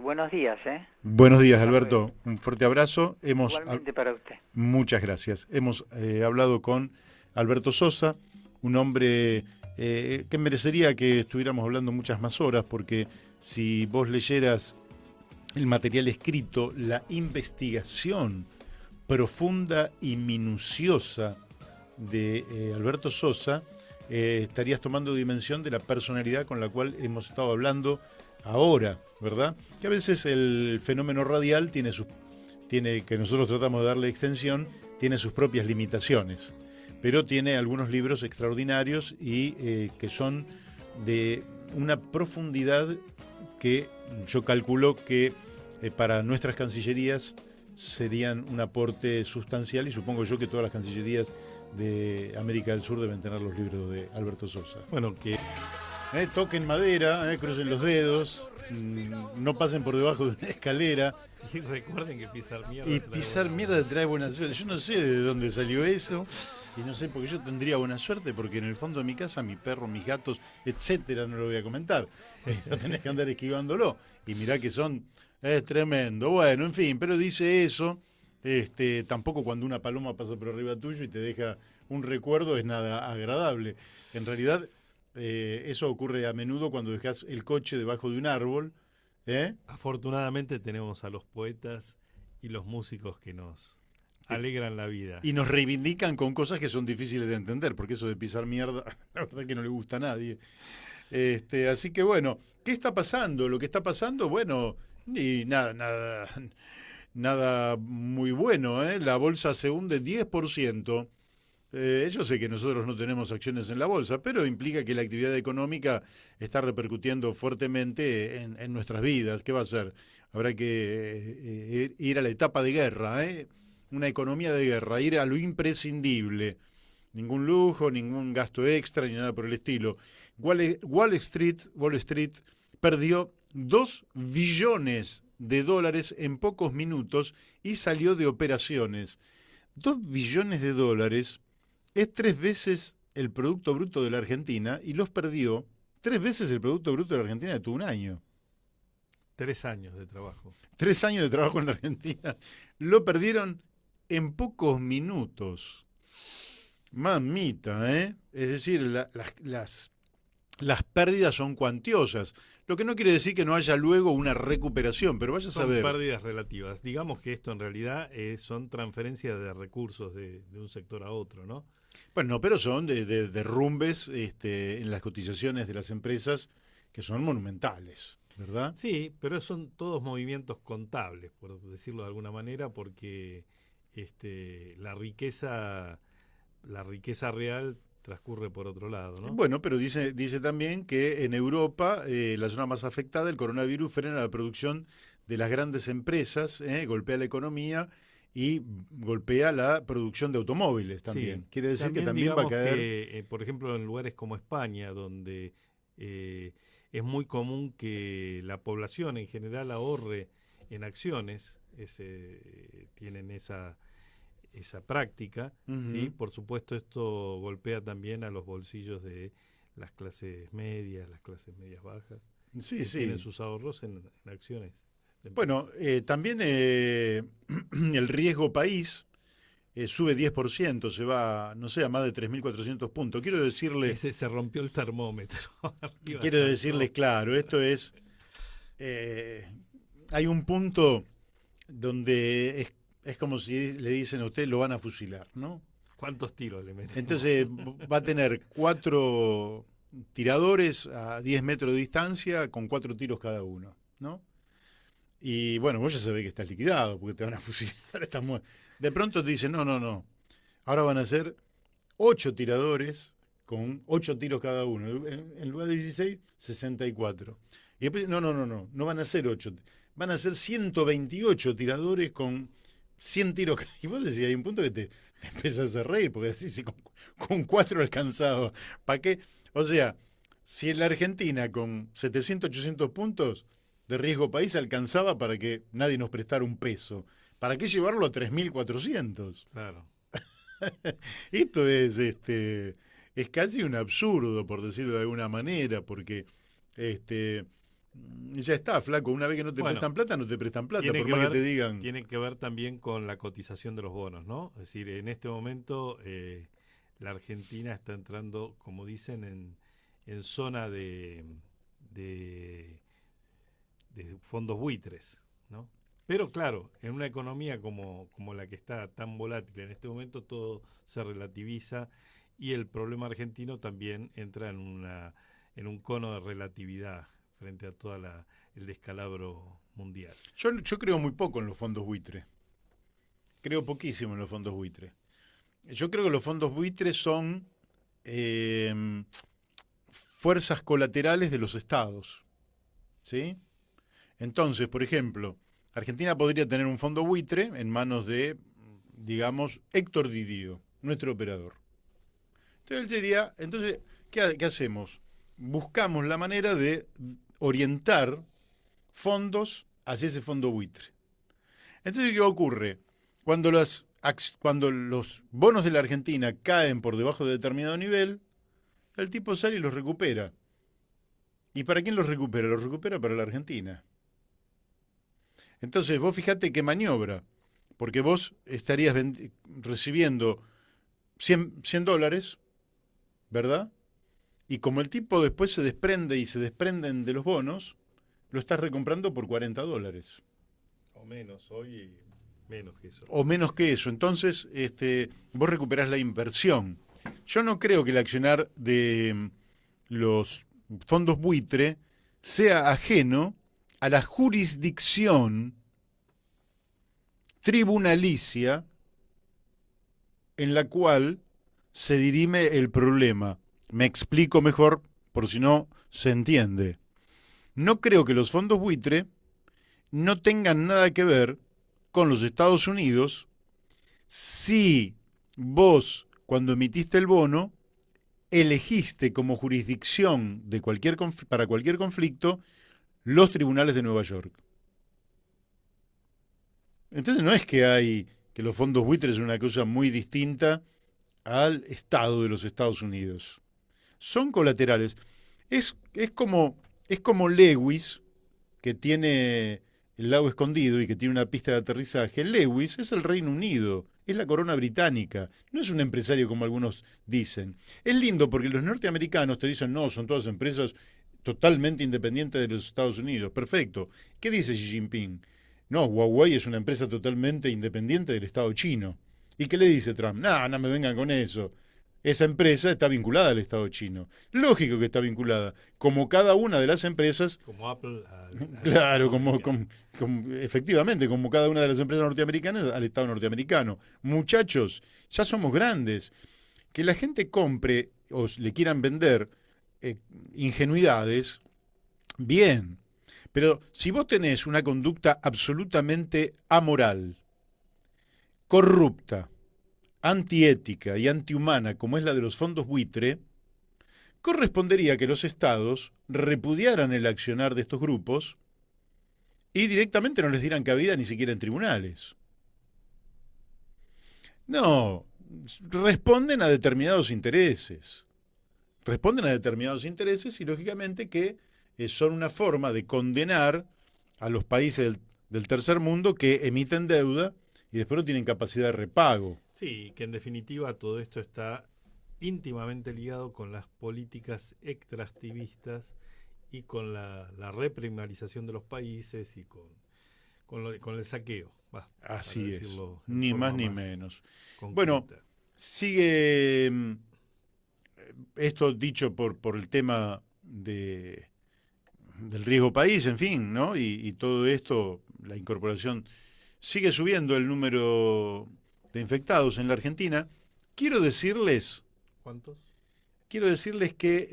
buenos días, ¿eh? Buenos días, Alberto. Un fuerte abrazo. Igualmente para usted. Muchas gracias. Hemos hablado con Alberto Sosa, un hombre que merecería que estuviéramos hablando muchas más horas, porque si vos leyeras el material escrito, la investigación profunda y minuciosa de Alberto Sosa, estarías tomando dimensión de la personalidad con la cual hemos estado hablando ahora, ¿verdad? Que a veces el fenómeno radial tiene que nosotros tratamos de darle extensión, tiene sus propias limitaciones, pero tiene algunos libros extraordinarios y que son de una profundidad que yo calculo que para nuestras cancillerías serían un aporte sustancial, y supongo yo que todas las cancillerías de América del Sur deben tener los libros de Alberto Sosa. Bueno, que toquen madera, crucen los dedos, no pasen por debajo de una escalera. y recuerden que pisar mierda. Y pisar mierda trae buena suerte. Yo no sé de dónde salió eso, y no sé, porque yo tendría buena suerte, porque en el fondo de mi casa, mi perro, mis gatos, etcétera, no lo voy a comentar. No tenés que andar esquivándolo. Y mirá que es tremendo. Bueno, en fin, pero dice eso. Tampoco cuando una paloma pasa por arriba tuyo y te deja un recuerdo es nada agradable. En realidad, eso ocurre a menudo cuando dejas el coche debajo de un árbol. Afortunadamente tenemos a los poetas y los músicos que nos alegran la vida. Y nos reivindican con cosas que son difíciles de entender, porque eso de pisar mierda, la verdad que no le gusta a nadie. Así que bueno, ¿qué está pasando? Lo que está pasando, bueno, y nada muy bueno, ¿eh? La bolsa se hunde 10%. Yo sé que nosotros no tenemos acciones en la bolsa, pero implica que la actividad económica está repercutiendo fuertemente en nuestras vidas. ¿Qué va a hacer? Habrá que ir a la etapa de guerra, una economía de guerra, ir a lo imprescindible. Ningún lujo, ningún gasto extra, ni nada por el estilo. Wall Street perdió 2 billones de dólares en pocos minutos y salió de operaciones. 2 billones de dólares es 3 veces el Producto Bruto de la Argentina y los perdió 3 veces el Producto Bruto de la Argentina de todo un año. 3 años de trabajo. 3 años de trabajo en la Argentina. Lo perdieron en pocos minutos. Mamita, ¿eh? Es decir, las pérdidas son cuantiosas. Lo que no quiere decir que no haya luego una recuperación, pero vaya a saber. Son pérdidas relativas. Digamos que esto en realidad son transferencias de recursos de un sector a otro, ¿no? Bueno, no, pero son de derrumbes en las cotizaciones de las empresas que son monumentales, ¿verdad? Sí, pero son todos movimientos contables, por decirlo de alguna manera, porque la riqueza real transcurre por otro lado, ¿no? Bueno, pero dice también que en Europa, la zona más afectada, el coronavirus frena la producción de las grandes empresas, golpea la economía y golpea la producción de automóviles también. Sí. Quiere decir que también va a caer... Que, por ejemplo, en lugares como España, donde es muy común que la población en general ahorre en acciones, tienen esa práctica, ¿sí? Por supuesto esto golpea también a los bolsillos de las clases medias bajas, Sí, que sí. tienen sus ahorros en acciones. Bueno, también el riesgo país sube 10%, se va, no sé, a más de 3.400 puntos. Quiero decirle... Se rompió el termómetro. Quiero decirles, claro, esto es... hay un punto donde es como si le dicen a usted, lo van a fusilar, ¿no? ¿Cuántos tiros le meten? Entonces va a tener 4 tiradores a 10 metros de distancia con 4 tiros cada uno, ¿no? Y bueno, vos ya sabés que estás liquidado porque te van a fusilar. De pronto te dicen, no. Ahora van a ser 8 tiradores con 8 tiros cada uno. En lugar de 16, 64. Y después, no van a ser 8. Van a ser 128 tiradores con 100 tiros. Y vos decís, hay un punto que te empezás a reír, porque decís, si con 4 alcanzados, ¿para qué? O sea, si en la Argentina con 700, 800 puntos de riesgo país alcanzaba para que nadie nos prestara un peso, ¿para qué llevarlo a 3.400? Claro. Esto es casi un absurdo, por decirlo de alguna manera, porque ya está, flaco, una vez que no te prestan plata, no te prestan plata, por más que te digan. Tiene que ver también con la cotización de los bonos, ¿no? Es decir, en este momento la Argentina está entrando, como dicen, en zona de fondos buitres, ¿no? Pero claro, en una economía como la que está tan volátil en este momento, todo se relativiza y el problema argentino también entra en un cono de relatividad frente a todo el descalabro mundial. Yo creo muy poco en los fondos buitres. Creo poquísimo en los fondos buitres. Yo creo que los fondos buitres son fuerzas colaterales de los estados, ¿sí? Entonces, por ejemplo, Argentina podría tener un fondo buitre en manos de, digamos, Héctor Didio, nuestro operador. Entonces él diría, ¿qué hacemos? Buscamos la manera de orientar fondos hacia ese fondo buitre. Entonces, ¿qué ocurre? Cuando los bonos de la Argentina caen por debajo de determinado nivel, el tipo sale y los recupera. ¿Y para quién los recupera? Los recupera para la Argentina. Entonces, vos fijate qué maniobra, porque vos estarías recibiendo $100, ¿verdad? Y como el tipo después se desprenden de los bonos, lo estás recomprando por $40. O menos, hoy menos que eso. O menos que eso. Entonces, vos recuperás la inversión. Yo no creo que el accionar de los fondos buitre sea ajeno a la jurisdicción tribunalicia en la cual se dirime el problema. Me explico mejor, por si no se entiende. No creo que los fondos buitre no tengan nada que ver con los Estados Unidos si vos, cuando emitiste el bono, elegiste como jurisdicción de para cualquier conflicto los tribunales de Nueva York. Entonces no es que los fondos buitres son una cosa muy distinta al Estado de los Estados Unidos. Son colaterales. Es como Lewis, que tiene el lago escondido y que tiene una pista de aterrizaje. Lewis es el Reino Unido, es la corona británica, no es un empresario como algunos dicen. Es lindo porque los norteamericanos te dicen, no, son todas empresas totalmente independientes de los Estados Unidos. Perfecto. ¿Qué dice Xi Jinping? No, Huawei es una empresa totalmente independiente del Estado chino. ¿Y qué le dice Trump? No, no me vengan con eso. Esa empresa está vinculada al Estado chino. Lógico que está vinculada, como cada una de las empresas. Como Apple Claro, efectivamente, como cada una de las empresas norteamericanas al Estado norteamericano. Muchachos, ya somos grandes. Que la gente compre o le quieran vender ingenuidades, bien. Pero si vos tenés una conducta absolutamente amoral, corrupta, antiética y antihumana como es la de los fondos buitre, correspondería que los estados repudiaran el accionar de estos grupos y directamente no les dieran cabida ni siquiera en tribunales. No, responden a determinados intereses. Responden a determinados intereses y lógicamente que son una forma de condenar a los países del tercer mundo que emiten deuda y después no tienen capacidad de repago. Sí, que en definitiva todo esto está íntimamente ligado con las políticas extractivistas y con la reprimarización de los países y con el saqueo. Así es, ni más ni menos. Concreta. Bueno, sigue esto dicho por el tema del riesgo país, en fin, ¿no? Y todo esto, la incorporación, sigue subiendo el número de infectados en la Argentina. Quiero decirles... ¿Cuántos? Quiero decirles que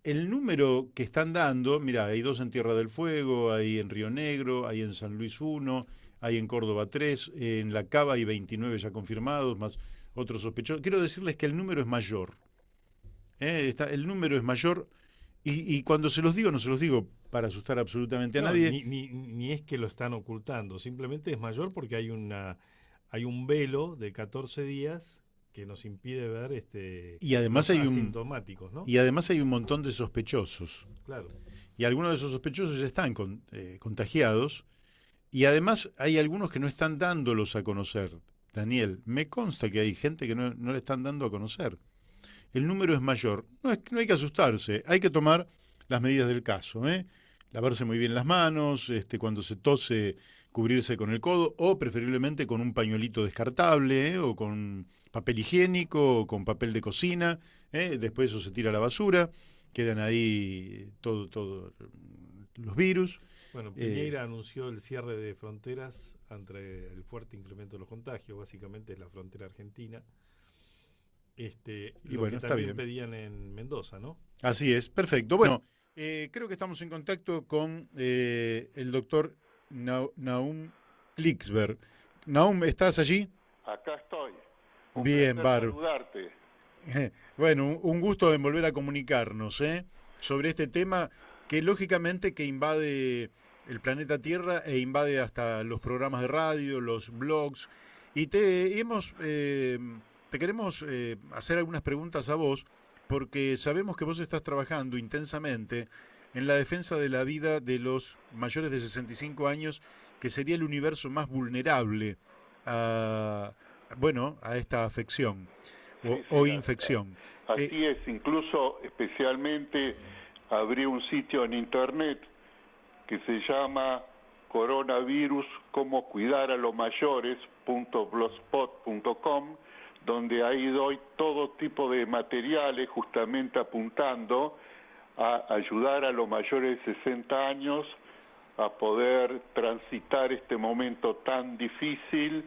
el número que están dando, mira, hay 2 en Tierra del Fuego, hay en Río Negro, hay en San Luis 1, hay en Córdoba 3, en La Cava hay 29 ya confirmados, más otros sospechosos. Quiero decirles que el número es mayor. El número es mayor y cuando se los digo, no se los digo para asustar absolutamente a nadie. Ni es que lo están ocultando, simplemente es mayor porque hay un velo de 14 días que nos impide ver y además los hay asintomáticos, ¿no? Y además hay un montón de sospechosos. Claro. Y algunos de esos sospechosos ya están contagiados. Y además hay algunos que no están dándolos a conocer. Daniel, me consta que hay gente que no le están dando a conocer. El número es mayor. No hay que asustarse, hay que tomar las medidas del caso. Lavarse muy bien las manos, cuando se tose, cubrirse con el codo, o preferiblemente con un pañuelito descartable, o con papel higiénico, o con papel de cocina. Después eso se tira a la basura, quedan ahí todos los virus. Bueno, Piñera anunció el cierre de fronteras ante el fuerte incremento de los contagios, básicamente es la frontera argentina. Y lo bueno, que está también bien. pedían en Mendoza, ¿no? Así es, perfecto. Bueno, creo que estamos en contacto con el doctor Nahum Klicksberg. Nahum, ¿estás allí? Acá estoy. Bien, bárbaro. Saludarte. Bueno, un gusto en volver a comunicarnos sobre este tema que lógicamente que invade el planeta Tierra e invade hasta los programas de radio, los blogs. Y te queremos hacer algunas preguntas a vos, porque sabemos que vos estás trabajando intensamente en la defensa de la vida de los mayores de 65 años, que sería el universo más vulnerable a esta afección o infección. Así es, incluso especialmente abrí un sitio en internet que se llama coronavirus, cómo cuidar a los mayores.blogspot.com, donde ahí doy todo tipo de materiales justamente apuntando a ayudar a los mayores de 60 años a poder transitar este momento tan difícil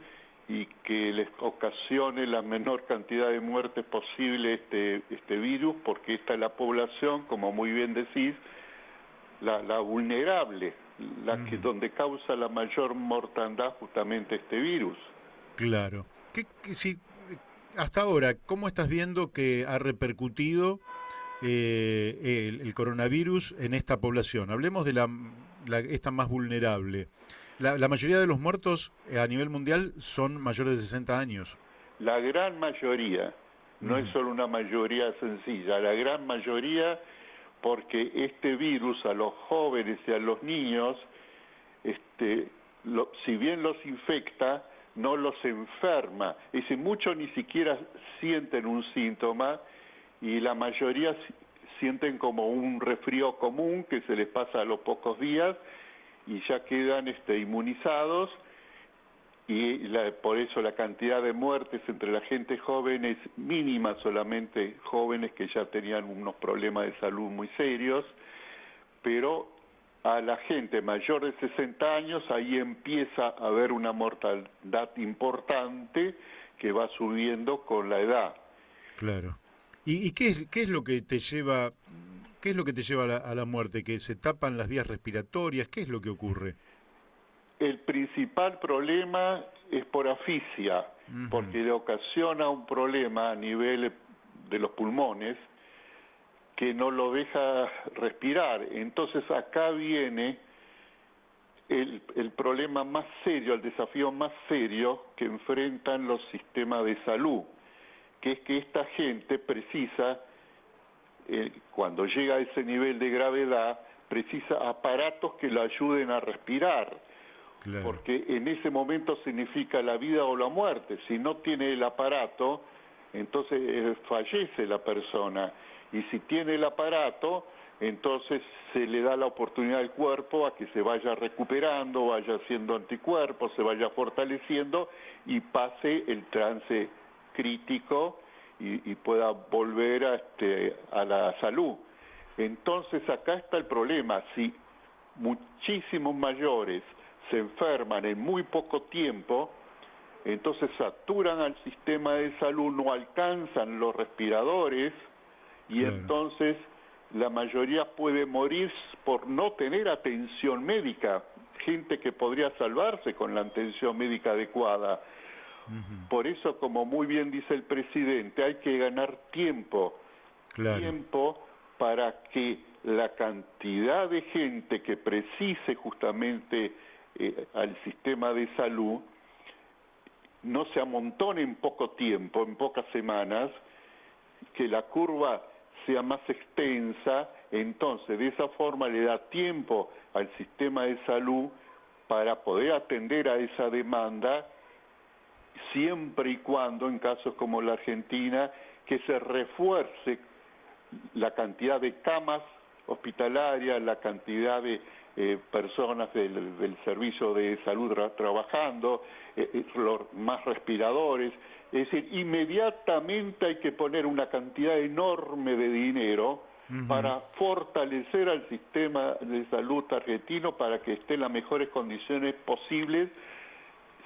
y que les ocasione la menor cantidad de muertes posible este virus, porque esta es la población, como muy bien decís, la vulnerable, donde causa la mayor mortandad justamente este virus. Claro. Si, hasta ahora, ¿cómo estás viendo que ha repercutido el coronavirus en esta población? Hablemos de esta más vulnerable. La mayoría de los muertos a nivel mundial son mayores de 60 años. La gran mayoría, no es solo una mayoría sencilla, la gran mayoría, porque este virus a los jóvenes y a los niños, si bien los infecta, no los enferma. Es decir, muchos ni siquiera sienten un síntoma y la mayoría sienten como un resfrío común que se les pasa a los pocos días y ya quedan inmunizados, y por eso la cantidad de muertes entre la gente joven es mínima, solamente jóvenes que ya tenían unos problemas de salud muy serios, pero a la gente mayor de 60 años ahí empieza a haber una mortalidad importante que va subiendo con la edad. Claro. ¿Y qué es lo que te lleva, qué es lo que te lleva a la muerte? ¿Que se tapan las vías respiratorias? ¿Qué es lo que ocurre? El principal problema es por asfixia, porque le ocasiona un problema a nivel de los pulmones que no lo deja respirar. Entonces acá viene el problema más serio, el desafío más serio que enfrentan los sistemas de salud, que es que esta gente precisa, cuando llega a ese nivel de gravedad, precisa aparatos que lo ayuden a respirar. Claro. Porque en ese momento significa la vida o la muerte. Si no tiene el aparato, entonces fallece la persona. Y si tiene el aparato, entonces se le da la oportunidad al cuerpo a que se vaya recuperando, vaya haciendo anticuerpos, se vaya fortaleciendo y pase el trance crítico y pueda volver a la salud. Entonces acá está el problema. Si muchísimos mayores se enferman en muy poco tiempo, entonces saturan al sistema de salud, no alcanzan los respiradores y claro, entonces la mayoría puede morir por no tener atención médica, gente que podría salvarse con la atención médica adecuada. Por eso, como muy bien dice el presidente, hay que ganar tiempo, claro, tiempo para que la cantidad de gente que precise justamente al sistema de salud no se amontone en poco tiempo, en pocas semanas, que la curva sea más extensa. Entonces de esa forma le da tiempo al sistema de salud para poder atender a esa demanda, siempre y cuando, en casos como la Argentina, que se refuerce la cantidad de camas hospitalarias, la cantidad de personas del servicio de salud trabajando, los más respiradores. Es decir, inmediatamente hay que poner una cantidad enorme de dinero para fortalecer al sistema de salud argentino para que esté en las mejores condiciones posibles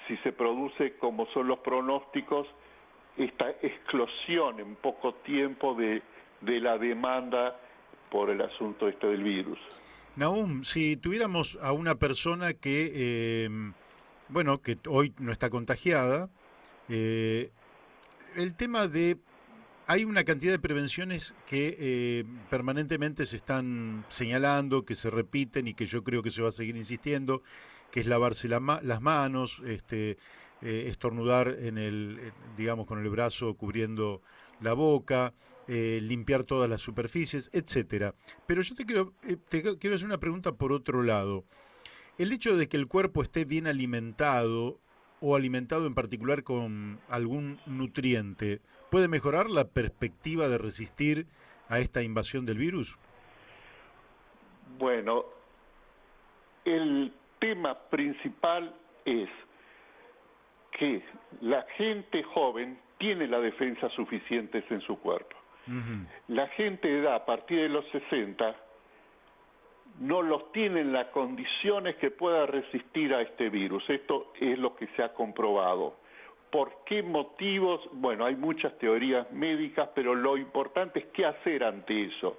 si se produce, como son los pronósticos, esta explosión en poco tiempo de la demanda por el asunto del virus. Nahum, si tuviéramos a una persona que, bueno, que hoy no está contagiada, el tema de... Hay una cantidad de prevenciones que permanentemente se están señalando, que se repiten y que yo creo que se va a seguir insistiendo, que es lavarse las manos, estornudar digamos, con el brazo cubriendo la boca, limpiar todas las superficies, etcétera. Pero yo te quiero hacer una pregunta por otro lado. El hecho de que el cuerpo esté bien alimentado o alimentado en particular con algún nutriente, ¿puede mejorar la perspectiva de resistir a esta invasión del virus? Bueno, el tema principal es que la gente joven tiene la defensa suficiente en su cuerpo. La gente de edad a partir de los 60 no los tiene en las condiciones que pueda resistir a este virus. Esto es lo que se ha comprobado. ¿Por qué motivos? Bueno, hay muchas teorías médicas, pero lo importante es qué hacer ante eso.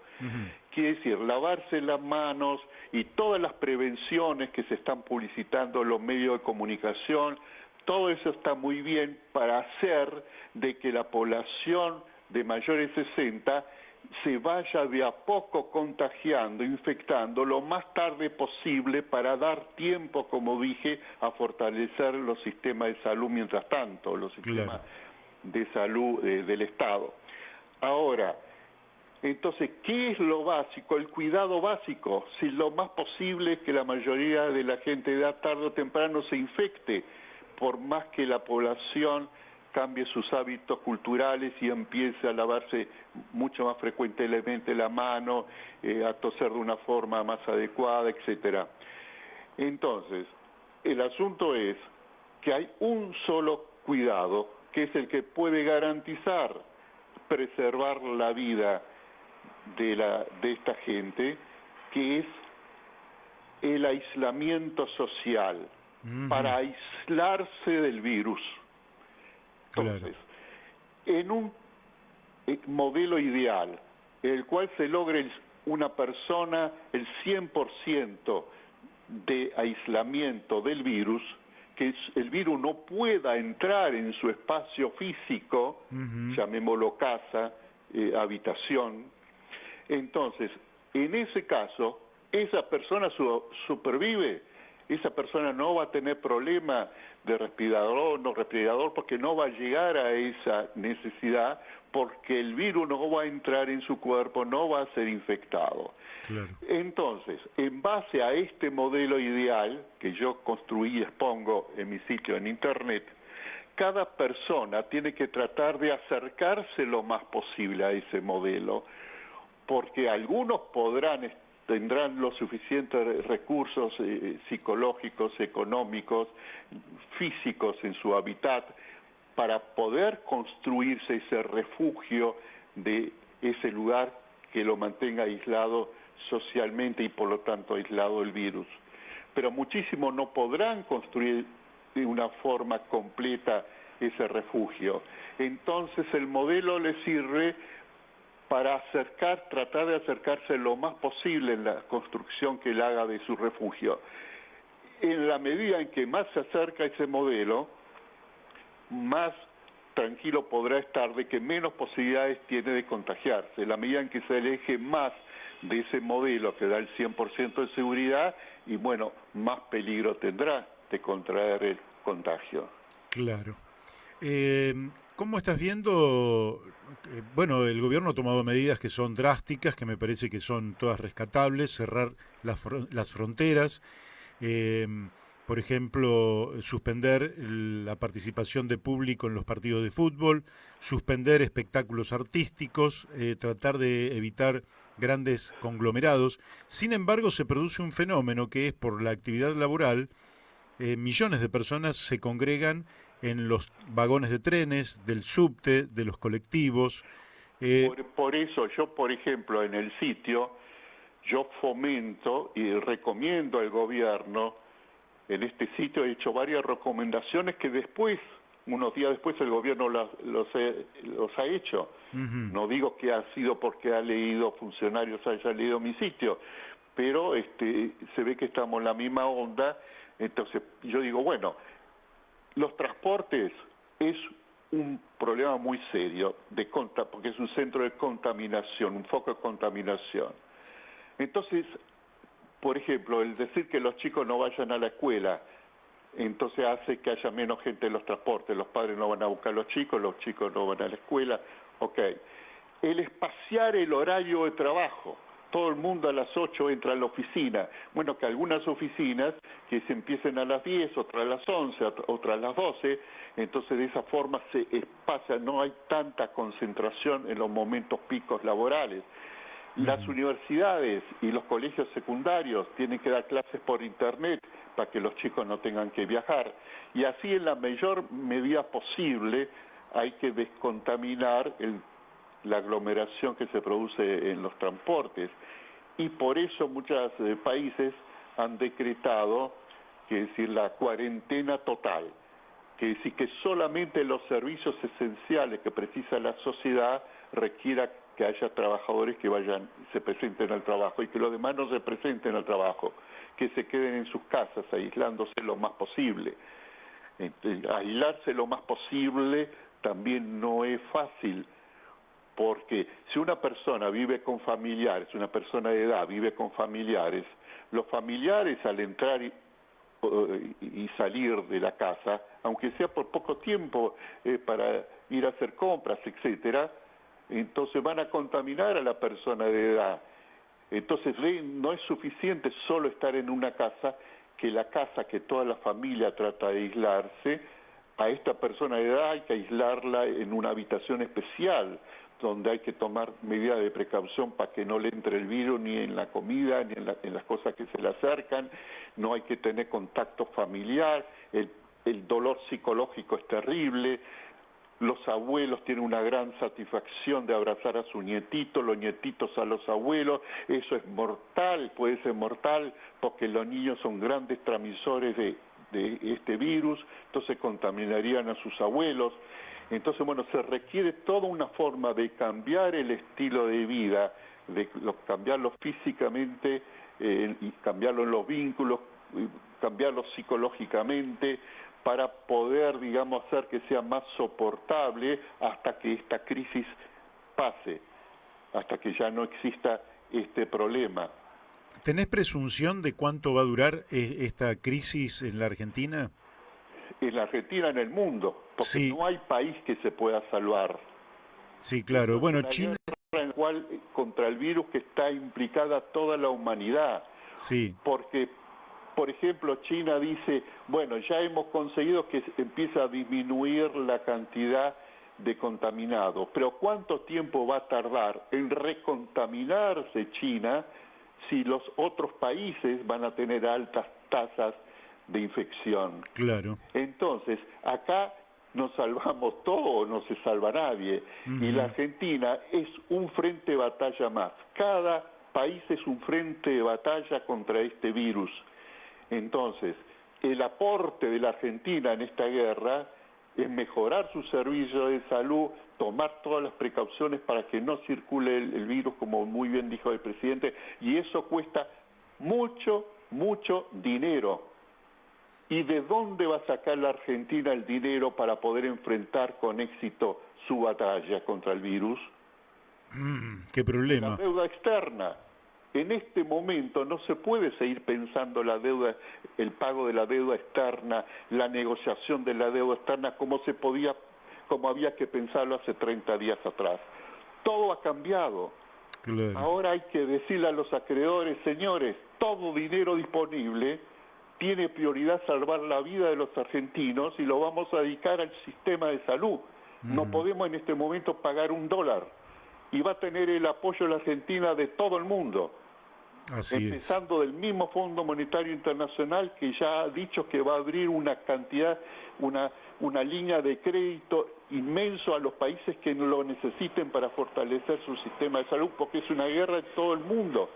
Quiere decir, lavarse las manos y todas las prevenciones que se están publicitando en los medios de comunicación, todo eso está muy bien para hacer de que la población de mayores de 60 se vaya de a poco contagiando, infectando lo más tarde posible para dar tiempo, como dije, a fortalecer los sistemas de salud mientras tanto, los sistemas de salud del Estado. Ahora, entonces, ¿qué es lo básico? El cuidado básico. Si lo más posible es que la mayoría de la gente de edad tarde o temprano se infecte, por más que la población cambie sus hábitos culturales y empiece a lavarse mucho más frecuentemente la mano, a toser de una forma más adecuada, etcétera. Entonces, el asunto es que hay un solo cuidado, que es el que puede garantizar preservar la vida de esta gente, que es el aislamiento social, para aislarse del virus. Entonces, en un modelo ideal, en el cual se logre una persona el 100% de aislamiento del virus, que el virus no pueda entrar en su espacio físico, llamémoslo casa, habitación. Entonces, en ese caso, esa persona supervive, esa persona no va a tener problema de respirador, no respirador, porque no va a llegar a esa necesidad, porque el virus no va a entrar en su cuerpo, no va a ser infectado. Entonces, en base a este modelo ideal, que yo construí y expongo en mi sitio en internet, cada persona tiene que tratar de acercarse lo más posible a ese modelo, porque algunos tendrán los suficientes recursos psicológicos, económicos, físicos en su hábitat para poder construirse ese refugio de ese lugar que lo mantenga aislado socialmente y por lo tanto aislado del virus. Pero muchísimos no podrán construir de una forma completa ese refugio. Entonces el modelo les sirve para tratar de acercarse lo más posible en la construcción que él haga de su refugio. En la medida en que más se acerca a ese modelo, más tranquilo podrá estar de que menos posibilidades tiene de contagiarse. En la medida en que se aleje más de ese modelo que da el 100% de seguridad, y bueno, más peligro tendrá de contraer el contagio. Claro. ¿Cómo estás viendo? Bueno, el gobierno ha tomado medidas que son drásticas, que me parece que son todas rescatables, cerrar las fronteras, por ejemplo, suspender la participación de público en los partidos de fútbol, suspender espectáculos artísticos, tratar de evitar grandes conglomerados. Sin embargo, se produce un fenómeno que es por la actividad laboral, millones de personas se congregan en los vagones de trenes, del subte, de los colectivos. Por eso yo, por ejemplo, en el sitio, yo fomento y recomiendo al gobierno, en este sitio he hecho varias recomendaciones que después, unos días después, el gobierno los ha hecho. No digo que ha sido porque funcionarios hayan leído mi sitio, pero se ve que estamos en la misma onda. Entonces yo digo, bueno, los transportes es un problema muy serio porque es un centro de contaminación, un foco de contaminación. Entonces, por ejemplo, el decir que los chicos no vayan a la escuela, entonces hace que haya menos gente en los transportes, los padres no van a buscar a los chicos no van a la escuela, ok. El espaciar el horario de trabajo, todo el mundo a las 8 entra a la oficina. Bueno, que algunas oficinas que se empiecen a las 10, otras a las 11, otras a las 12, entonces de esa forma se espacia, no hay tanta concentración en los momentos picos laborales. Las universidades y los colegios secundarios tienen que dar clases por internet para que los chicos no tengan que viajar. Y así en la mayor medida posible hay que descontaminar la aglomeración que se produce en los transportes. Y por eso muchos países han decretado, que es decir, la cuarentena total. que decir que solamente los servicios esenciales que precisa la sociedad requiera que haya trabajadores que se presenten al trabajo y que los demás no se presenten al trabajo, que se queden en sus casas aislándose lo más posible. Aislarse lo más posible también no es fácil, porque si una persona vive con familiares, una persona de edad vive con familiares, los familiares al entrar y salir de la casa, aunque sea por poco tiempo para ir a hacer compras, etcétera, entonces van a contaminar a la persona de edad. Entonces no es suficiente solo estar en una casa, que toda la familia trata de aislarse. A esta persona de edad hay que aislarla en una habitación especial, donde hay que tomar medidas de precaución para que no le entre el virus ni en la comida, ni en las cosas que se le acercan, no hay que tener contacto familiar, el dolor psicológico es terrible. Los abuelos tienen una gran satisfacción de abrazar a su nietito, los nietitos a los abuelos, eso es mortal, puede ser mortal, porque los niños son grandes transmisores de este virus, entonces contaminarían a sus abuelos. Entonces, bueno, se requiere toda una forma de cambiar el estilo de vida, cambiarlo físicamente, y cambiarlo en los vínculos, cambiarlo psicológicamente, para poder, digamos, hacer que sea más soportable hasta que esta crisis pase, hasta que ya no exista este problema. ¿Tenés presunción de cuánto va a durar esta crisis en la Argentina? En la Argentina, en el mundo, porque sí. No hay país que se pueda salvar. Sí, claro. Es bueno, una China... guerra en la cual, contra el virus que está implicada toda la humanidad. Sí. Porque, por ejemplo, China dice, bueno, ya hemos conseguido que empiece a disminuir la cantidad de contaminados, pero ¿cuánto tiempo va a tardar en recontaminarse China si los otros países van a tener altas tasas de infección? Claro. Entonces, acá nos salvamos todos, no se salva nadie. Y la Argentina es un frente de batalla más. Cada país es un frente de batalla contra este virus. Entonces, el aporte de la Argentina en esta guerra es mejorar su servicio de salud, tomar todas las precauciones para que no circule el virus, como muy bien dijo el presidente, y eso cuesta mucho, mucho dinero. ¿Y de dónde va a sacar la Argentina el dinero para poder enfrentar con éxito su batalla contra el virus? ¿Qué problema? La deuda externa. En este momento no se puede seguir pensando la deuda, el pago de la deuda externa, la negociación de la deuda externa como había que pensarlo hace 30 días atrás. Todo ha cambiado. Claro. Ahora hay que decirle a los acreedores, señores, todo dinero disponible tiene prioridad salvar la vida de los argentinos y lo vamos a dedicar al sistema de salud. No podemos en este momento pagar $1 y va a tener el apoyo de la Argentina de todo el mundo. Así empezando del mismo Fondo Monetario Internacional, que ya ha dicho que va a abrir una línea de crédito inmenso a los países que lo necesiten para fortalecer su sistema de salud, porque es una guerra en todo el mundo.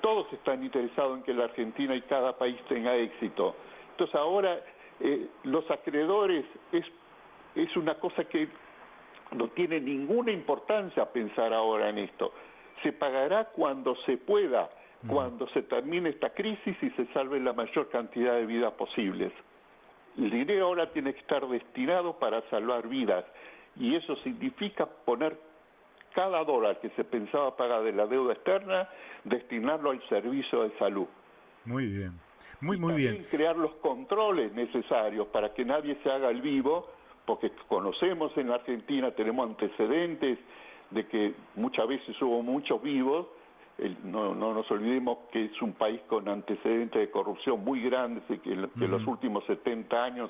Todos están interesados en que la Argentina y cada país tenga éxito. Entonces ahora los acreedores es una cosa que no tiene ninguna importancia pensar ahora en esto. Se pagará cuando se pueda, cuando se termine esta crisis y se salve la mayor cantidad de vidas posibles. El dinero ahora tiene que estar destinado para salvar vidas, y eso significa poner cada dólar que se pensaba pagar de la deuda externa, destinarlo al servicio de salud. Muy bien, muy también bien. Crear los controles necesarios para que nadie se haga el vivo, porque conocemos en la Argentina, tenemos antecedentes de que muchas veces hubo muchos vivos. No nos olvidemos que es un país con antecedentes de corrupción muy grandes y que los últimos 70 años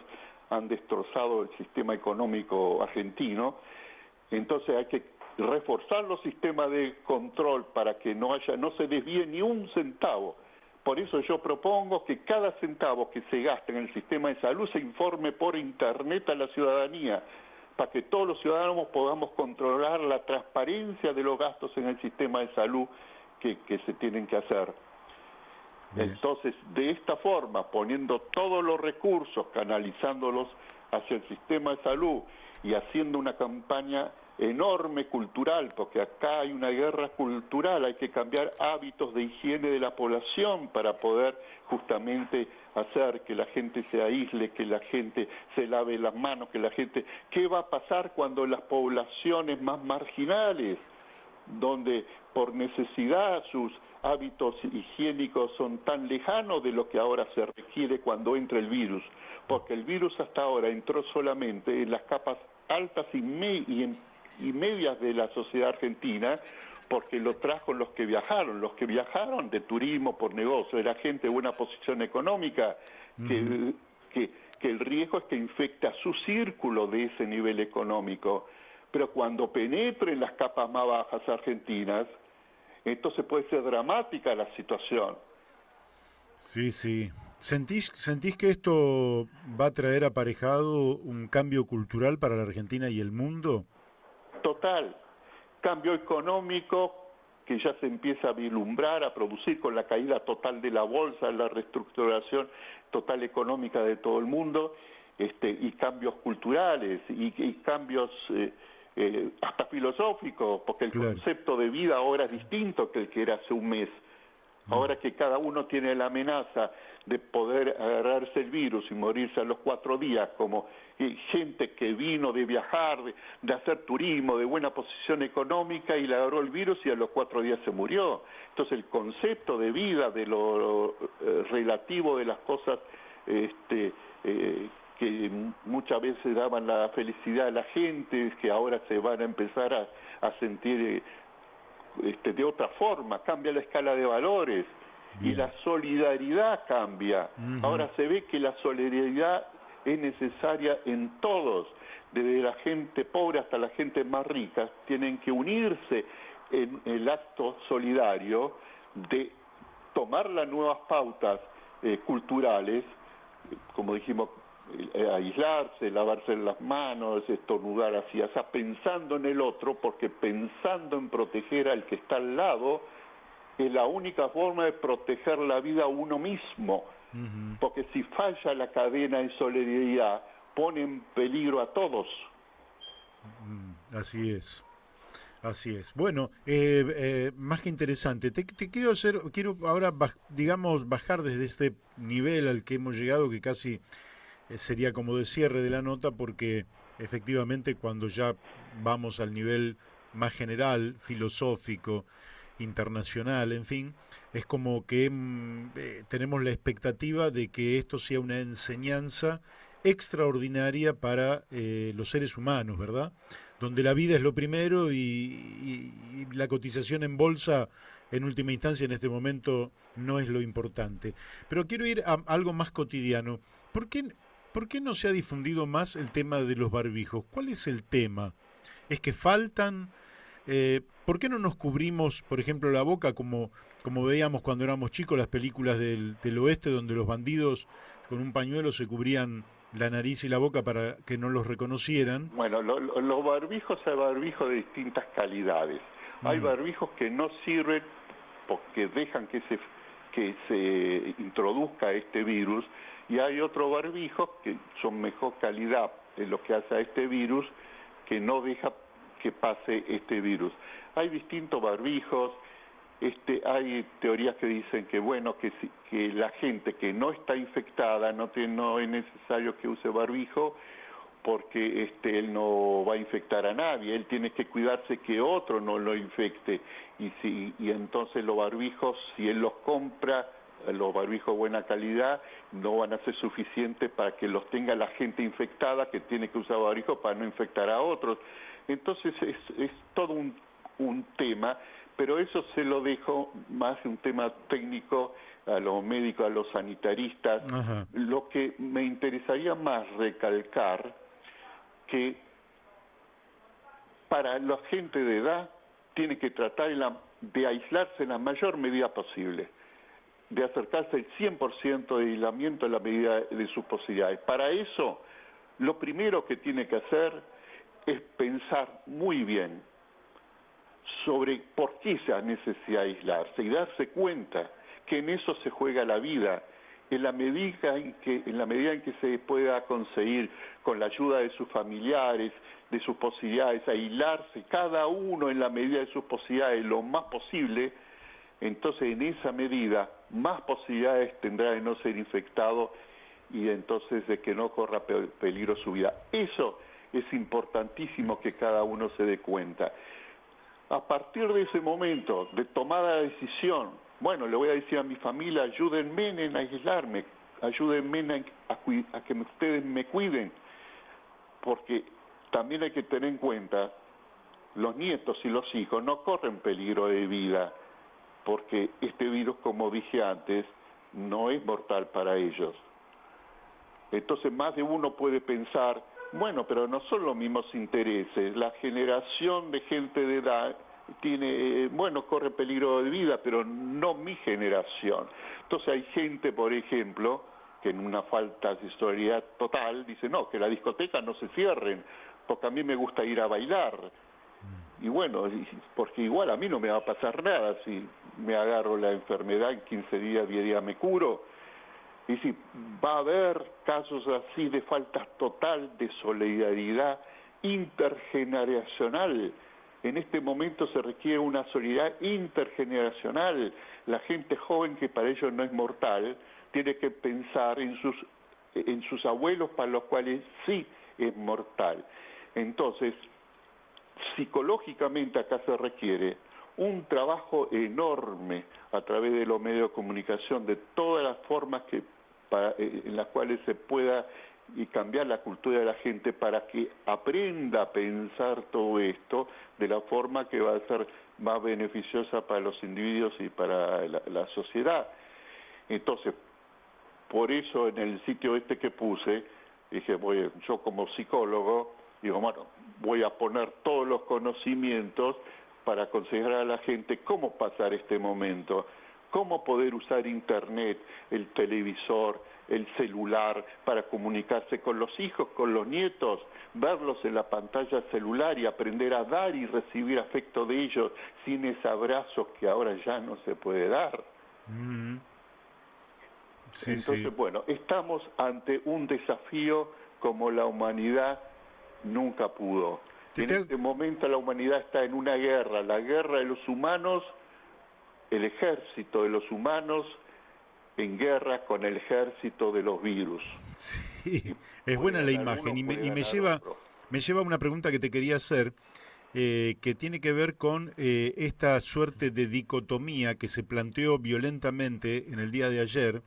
han destrozado el sistema económico argentino. Entonces hay que reforzar los sistemas de control para que no se desvíe ni un centavo. Por eso yo propongo que cada centavo que se gaste en el sistema de salud se informe por internet a la ciudadanía, para que todos los ciudadanos podamos controlar la transparencia de los gastos en el sistema de salud que se tienen que hacer. Bien. Entonces, de esta forma, poniendo todos los recursos, canalizándolos hacia el sistema de salud y haciendo una campaña enorme cultural, porque acá hay una guerra cultural, hay que cambiar hábitos de higiene de la población para poder justamente hacer que la gente se aísle, que la gente se lave las manos, que la gente... ¿Qué va a pasar cuando las poblaciones más marginales, donde por necesidad sus hábitos higiénicos son tan lejanos de lo que ahora se requiere cuando entra el virus? Porque el virus hasta ahora entró solamente en las capas altas y medias de la sociedad argentina, porque lo trajo los que viajaron de turismo por negocio, era gente de buena posición económica, que el riesgo es que infecte a su círculo de ese nivel económico. Pero cuando penetre en las capas más bajas argentinas, entonces puede ser dramática la situación. Sí, sí. ¿Sentís que esto va a traer aparejado un cambio cultural para la Argentina y el mundo? Total, cambio económico que ya se empieza a vislumbrar, a producir con la caída total de la bolsa, la reestructuración total económica de todo el mundo, y cambios culturales y cambios hasta filosóficos, porque el Claro. concepto de vida ahora es distinto que el que era hace un mes. Ahora que cada uno tiene la amenaza de poder agarrarse el virus y morirse a los 4 días, como gente que vino de viajar, de hacer turismo, de buena posición económica, y le agarró el virus y a los 4 días se murió. Entonces el concepto de vida, de lo relativo de las cosas que muchas veces daban la felicidad a la gente, que ahora se van a empezar a sentir de otra forma, cambia la escala de valores. Bien. Y la solidaridad cambia. Ahora se ve que la solidaridad es necesaria en todos, desde la gente pobre hasta la gente más rica, tienen que unirse en el acto solidario de tomar las nuevas pautas culturales, como dijimos, aislarse, lavarse las manos, estornudar así, o sea, pensando en el otro, porque pensando en proteger al que está al lado es la única forma de proteger la vida a uno mismo, porque si falla la cadena de solidaridad pone en peligro a todos. Así es. Así es. Bueno, más que interesante. Quiero ahora, digamos, bajar desde este nivel al que hemos llegado, que casi sería como de cierre de la nota, porque efectivamente cuando ya vamos al nivel más general, filosófico, internacional, en fin, es como que tenemos la expectativa de que esto sea una enseñanza extraordinaria para los seres humanos, ¿verdad? Donde la vida es lo primero y la cotización en bolsa, en última instancia, en este momento, no es lo importante. Pero quiero ir a algo más cotidiano. ¿Por qué no se ha difundido más el tema de los barbijos? ¿Cuál es el tema? ¿Es que faltan? ¿Por qué no nos cubrimos, por ejemplo, la boca como veíamos cuando éramos chicos las películas del oeste, donde los bandidos con un pañuelo se cubrían la nariz y la boca para que no los reconocieran? Bueno, los barbijos hay barbijos de distintas calidades. Hay barbijos que no sirven porque dejan que se introduzca este virus, y hay otros barbijos que son mejor calidad en lo que hace a este virus, que no deja que pase este virus. Hay distintos barbijos. Hay teorías que dicen que bueno, que la gente que no está infectada no es necesario que use barbijo, porque él no va a infectar a nadie, él tiene que cuidarse que otro no lo infecte, y entonces los barbijos, si él los compra, los barbijos de buena calidad, no van a ser suficientes para que los tenga la gente infectada, que tiene que usar barbijos para no infectar a otros. Entonces es todo un tema, pero eso se lo dejo más un tema técnico a los médicos, a los sanitaristas. Ajá. Lo que me interesaría más recalcar, que para la gente de edad tiene que tratar de aislarse en la mayor medida posible, de acercarse al 100% de aislamiento en la medida de sus posibilidades. Para eso, lo primero que tiene que hacer es pensar muy bien sobre por qué se necesita aislarse y darse cuenta que en eso se juega la vida. En la medida en que se pueda conseguir con la ayuda de sus familiares, de sus posibilidades, aislarse cada uno en la medida de sus posibilidades lo más posible, entonces en esa medida más posibilidades tendrá de no ser infectado y entonces de que no corra peligro su vida. Eso es importantísimo que cada uno se dé cuenta. A partir de ese momento de tomada de decisión, bueno, le voy a decir a mi familia, ayúdenme en aislarme, ayúdenme a que ustedes me cuiden, porque también hay que tener en cuenta, los nietos y los hijos no corren peligro de vida, porque este virus, como dije antes, no es mortal para ellos. Entonces más de uno puede pensar, bueno, pero no son los mismos intereses, la generación de gente de edad tiene, bueno, corre peligro de vida, pero no mi generación. Entonces hay gente, por ejemplo, que en una falta de solidaridad total dice, no, que las discotecas no se cierren, porque a mí me gusta ir a bailar. Y bueno, porque igual a mí no me va a pasar nada si me agarro la enfermedad, en 15 días, 10 días me curo. Y si va a haber casos así de falta total de solidaridad intergeneracional. En este momento se requiere una solidaridad intergeneracional. La gente joven, que para ellos no es mortal, tiene que pensar en sus abuelos, para los cuales sí es mortal. Entonces, psicológicamente acá se requiere un trabajo enorme a través de los medios de comunicación, de todas las formas en las cuales se pueda cambiar la cultura de la gente para que aprenda a pensar todo esto de la forma que va a ser más beneficiosa para los individuos y para la sociedad. Entonces, por eso en el sitio este que puse, dije, yo como psicólogo, digo, bueno, voy a poner todos los conocimientos para aconsejar a la gente cómo pasar este momento, cómo poder usar internet, el televisor, el celular para comunicarse con los hijos, con los nietos, verlos en la pantalla celular y aprender a dar y recibir afecto de ellos sin ese abrazo que ahora ya no se puede dar. Sí, entonces, sí. bueno, estamos ante un desafío como la humanidad nunca pudo. Este momento la humanidad está en una guerra, la guerra de los humanos, el ejército de los humanos en guerra con el ejército de los virus. Sí, es buena la imagen y me lleva a una pregunta que te quería hacer, que tiene que ver con esta suerte de dicotomía que se planteó violentamente en el día de ayer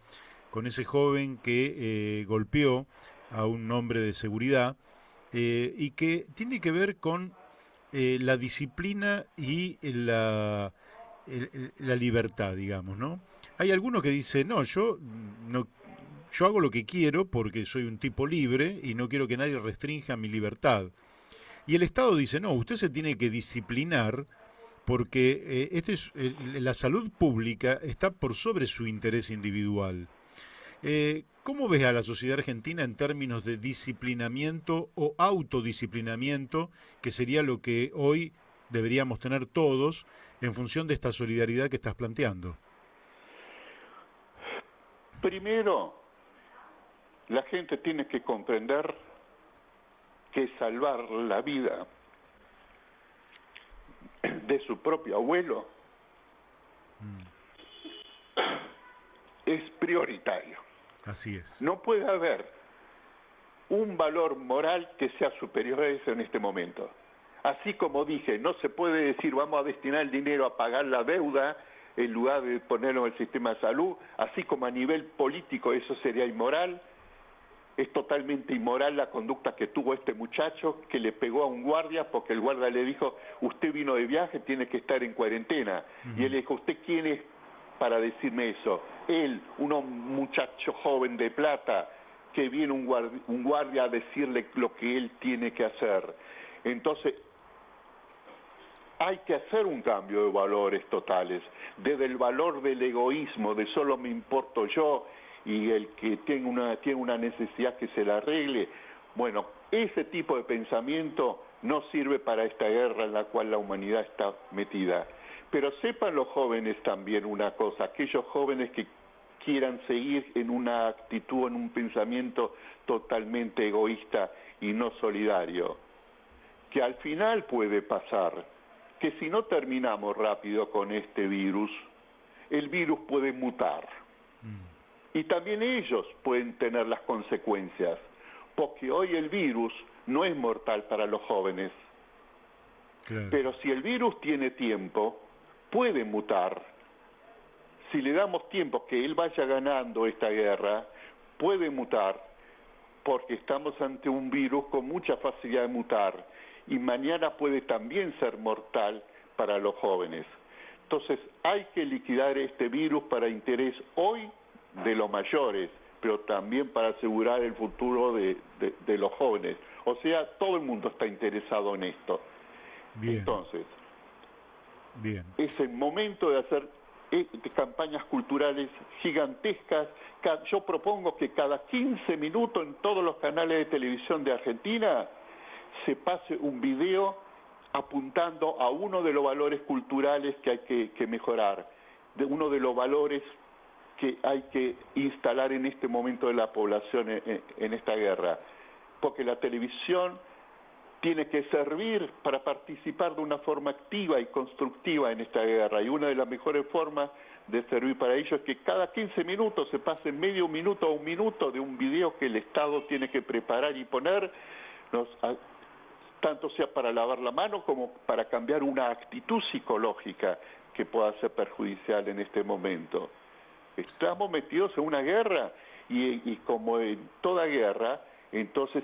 con ese joven que golpeó a un hombre de seguridad y que tiene que ver con la disciplina y la libertad, digamos, ¿no? Hay algunos que dicen, no, yo hago lo que quiero porque soy un tipo libre y no quiero que nadie restrinja mi libertad. Y el Estado dice, no, usted se tiene que disciplinar porque la salud pública está por sobre su interés individual. ¿Cómo ves a la sociedad argentina en términos de disciplinamiento o autodisciplinamiento, que sería lo que hoy deberíamos tener todos en función de esta solidaridad que estás planteando? Primero, la gente tiene que comprender que salvar la vida de su propio abuelo es prioritario. Así es. No puede haber un valor moral que sea superior a eso en este momento. Así como dije, no se puede decir vamos a destinar el dinero a pagar la deuda en lugar de ponerlo en el sistema de salud, así como a nivel político eso sería inmoral. Es totalmente inmoral la conducta que tuvo este muchacho, que le pegó a un guardia porque el guardia le dijo, usted vino de viaje, tiene que estar en cuarentena. Y él le dijo, ¿usted quién es para decirme eso? Él, un muchacho joven de plata, que viene un guardia a decirle lo que él tiene que hacer. Entonces, hay que hacer un cambio de valores totales, desde el valor del egoísmo, de solo me importo yo, y el que tiene una necesidad que se la arregle. Bueno, ese tipo de pensamiento no sirve para esta guerra en la cual la humanidad está metida. Pero sepan los jóvenes también una cosa, aquellos jóvenes que quieran seguir en una actitud, en un pensamiento totalmente egoísta y no solidario, que al final puede pasar que si no terminamos rápido con este virus, el virus puede mutar. Y también ellos pueden tener las consecuencias, porque hoy el virus no es mortal para los jóvenes. Claro. Pero si el virus tiene tiempo, puede mutar. Si le damos tiempo que él vaya ganando esta guerra, puede mutar, porque estamos ante un virus con mucha facilidad de mutar, y mañana puede también ser mortal para los jóvenes. Entonces hay que liquidar este virus para interés hoy de los mayores, pero también para asegurar el futuro de los jóvenes. O sea, todo el mundo está interesado en esto. Bien. Entonces, Bien. es el momento de hacer campañas culturales gigantescas. Yo propongo que cada 15 minutos en todos los canales de televisión de Argentina se pase un video apuntando a uno de los valores culturales que hay que mejorar, de uno de los valores que hay que instalar en este momento de la población en esta guerra. Porque la televisión tiene que servir para participar de una forma activa y constructiva en esta guerra, y una de las mejores formas de servir para ello es que cada 15 minutos se pase medio minuto o un minuto de un video que el Estado tiene que preparar y poner, tanto sea para lavar la mano como para cambiar una actitud psicológica que pueda ser perjudicial en este momento. Estamos metidos en una guerra y como en toda guerra, entonces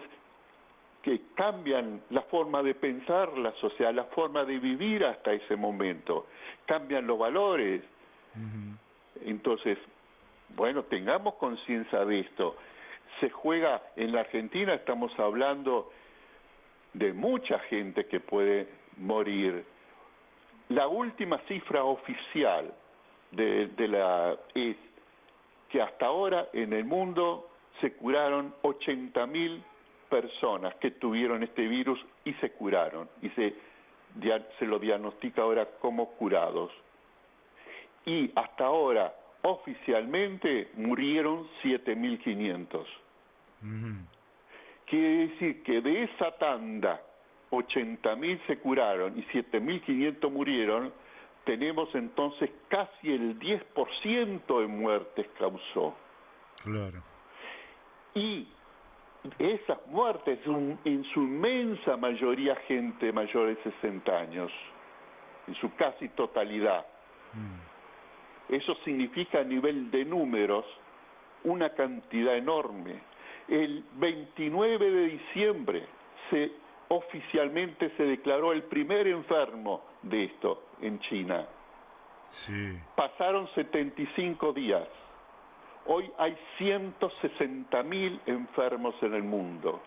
que cambian la forma de pensar la sociedad, la forma de vivir hasta ese momento, cambian los valores. Entonces, bueno, tengamos conciencia de esto. Se juega en la Argentina, estamos hablando de mucha gente que puede morir. La última cifra oficial es que hasta ahora en el mundo se curaron 80.000 personas que tuvieron este virus y se curaron, y se lo diagnostica ahora como curados. Y hasta ahora, oficialmente, murieron 7.500. Quiere decir que de esa tanda, 80.000 se curaron y 7.500 murieron, tenemos entonces casi el 10% de muertes causó. Claro. Y esas muertes son en su inmensa mayoría gente mayor de 60 años, en su casi totalidad. Eso significa a nivel de números una cantidad enorme. El 29 de diciembre oficialmente se declaró el primer enfermo de esto en China. Sí. Pasaron 75 días. Hoy hay 160.000 enfermos en el mundo.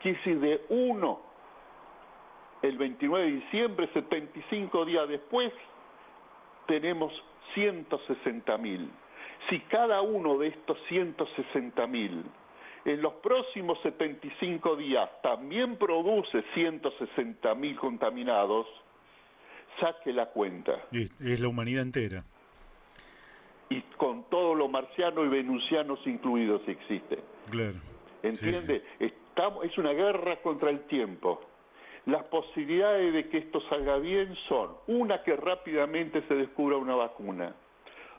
Quiere decir, de uno, el 29 de diciembre, 75 días después, tenemos 160.000. Si cada uno de estos 160.000 en los próximos 75 días también produce 160.000 contaminados, saque la cuenta. Es la humanidad entera. Y con todos los marcianos y venusianos incluidos existe. Claro. ¿Entiende? Sí. Es una guerra contra el tiempo. Las posibilidades de que esto salga bien son: una, que rápidamente se descubra una vacuna;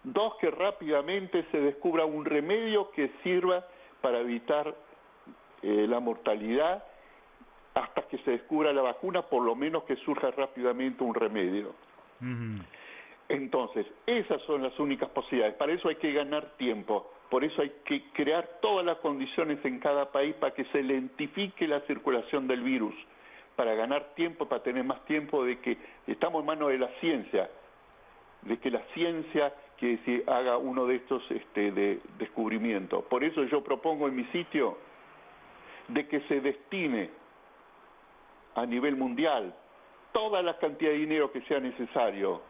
dos, que rápidamente se descubra un remedio que sirva para evitar la mortalidad hasta que se descubra la vacuna, por lo menos que surja rápidamente un remedio. Entonces, esas son las únicas posibilidades. Para eso hay que ganar tiempo, por eso hay que crear todas las condiciones en cada país para que se lentifique la circulación del virus, para ganar tiempo, para tener más tiempo, de que estamos en manos de la ciencia, de que la ciencia que haga uno de estos de descubrimientos. Por eso yo propongo en mi sitio de que se destine a nivel mundial toda la cantidad de dinero que sea necesario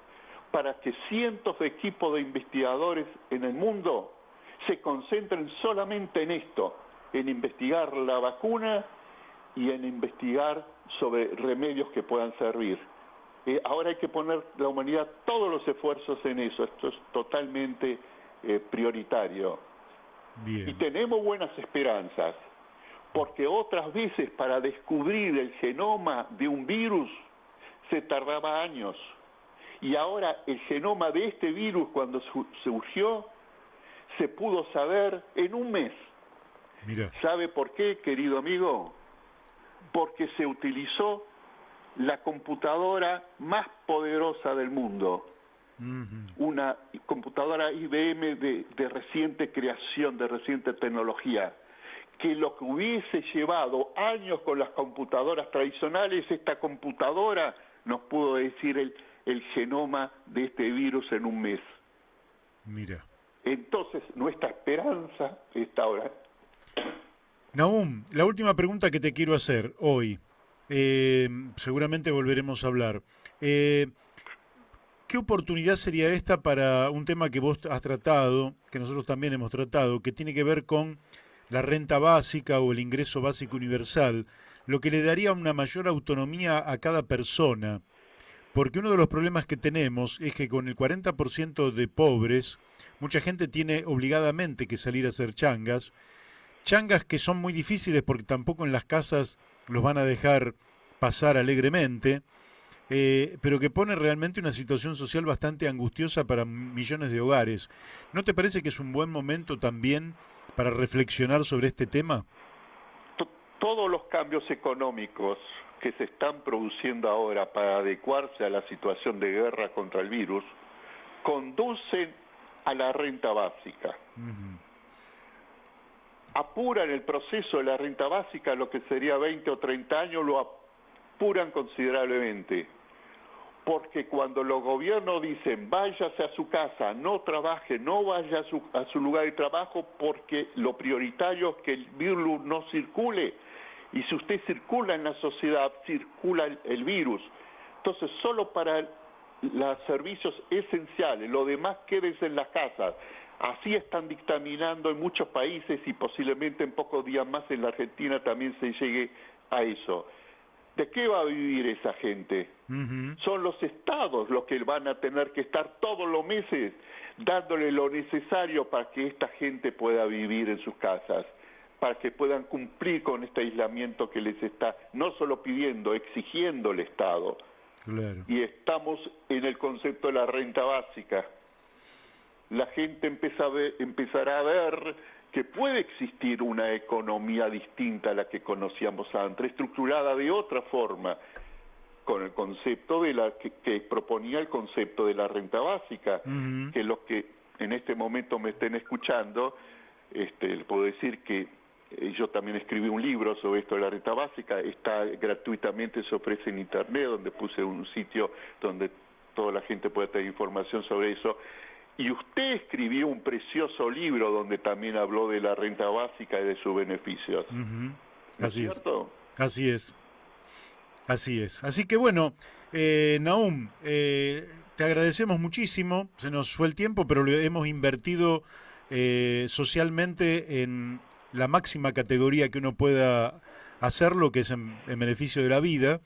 para que cientos de equipos de investigadores en el mundo se concentren solamente en esto, en investigar la vacuna y en investigar sobre remedios que puedan servir. ahora hay que poner la humanidad todos los esfuerzos en eso. Esto es totalmente prioritario. Bien. Y tenemos buenas esperanzas, porque otras veces para descubrir el genoma de un virus se tardaba años. Y ahora el genoma de este virus, cuando surgió, se pudo saber en un mes. Mira. ¿Sabe por qué, querido amigo? Porque se utilizó la computadora más poderosa del mundo, una computadora IBM de reciente creación, de reciente tecnología, que lo que hubiese llevado años con las computadoras tradicionales, esta computadora nos pudo decir el genoma de este virus en un mes. Mira. Entonces, nuestra esperanza está ahora. Nahum, la última pregunta que te quiero hacer hoy, seguramente volveremos a hablar. ¿Qué oportunidad sería esta para un tema que vos has tratado, que nosotros también hemos tratado, que tiene que ver con la renta básica o el ingreso básico universal, lo que le daría una mayor autonomía a cada persona? Porque uno de los problemas que tenemos es que con el 40% de pobres, mucha gente tiene obligadamente que salir a hacer changas que son muy difíciles porque tampoco en las casas los van a dejar pasar alegremente, pero que pone realmente una situación social bastante angustiosa para millones de hogares. ¿No te parece que es un buen momento también para reflexionar sobre este tema? Todos los cambios económicos que se están produciendo ahora para adecuarse a la situación de guerra contra el virus conducen a la renta básica. Apuran el proceso de la renta básica, lo que sería 20 o 30 años, lo apuran considerablemente. Porque cuando los gobiernos dicen váyase a su casa, no trabaje, no vaya a su lugar de trabajo, porque lo prioritario es que el virus no circule. Y si usted circula en la sociedad, circula el virus. Entonces, solo para los servicios esenciales, lo demás quédese en las casas. Así están dictaminando en muchos países y posiblemente en pocos días más en la Argentina también se llegue a eso. ¿De qué va a vivir esa gente? Son los estados los que van a tener que estar todos los meses dándole lo necesario para que esta gente pueda vivir en sus casas, para que puedan cumplir con este aislamiento que les está no solo pidiendo, exigiendo el Estado. Claro. Y estamos en el concepto de la renta básica. La gente empezará a ver que puede existir una economía distinta a la que conocíamos antes, estructurada de otra forma, con el concepto de que proponía el concepto de la renta básica, que los que en este momento me estén escuchando, les puedo decir que yo también escribí un libro sobre esto de la renta básica, está gratuitamente, se ofrece en internet, donde puse un sitio donde toda la gente puede tener información sobre eso. Y usted escribió un precioso libro donde también habló de la renta básica y de sus beneficios. ¿No es cierto? Así es. Así es. Así que bueno, Nahum, te agradecemos muchísimo. Se nos fue el tiempo, pero lo hemos invertido socialmente en la máxima categoría que uno pueda hacerlo, que es en beneficio de la vida.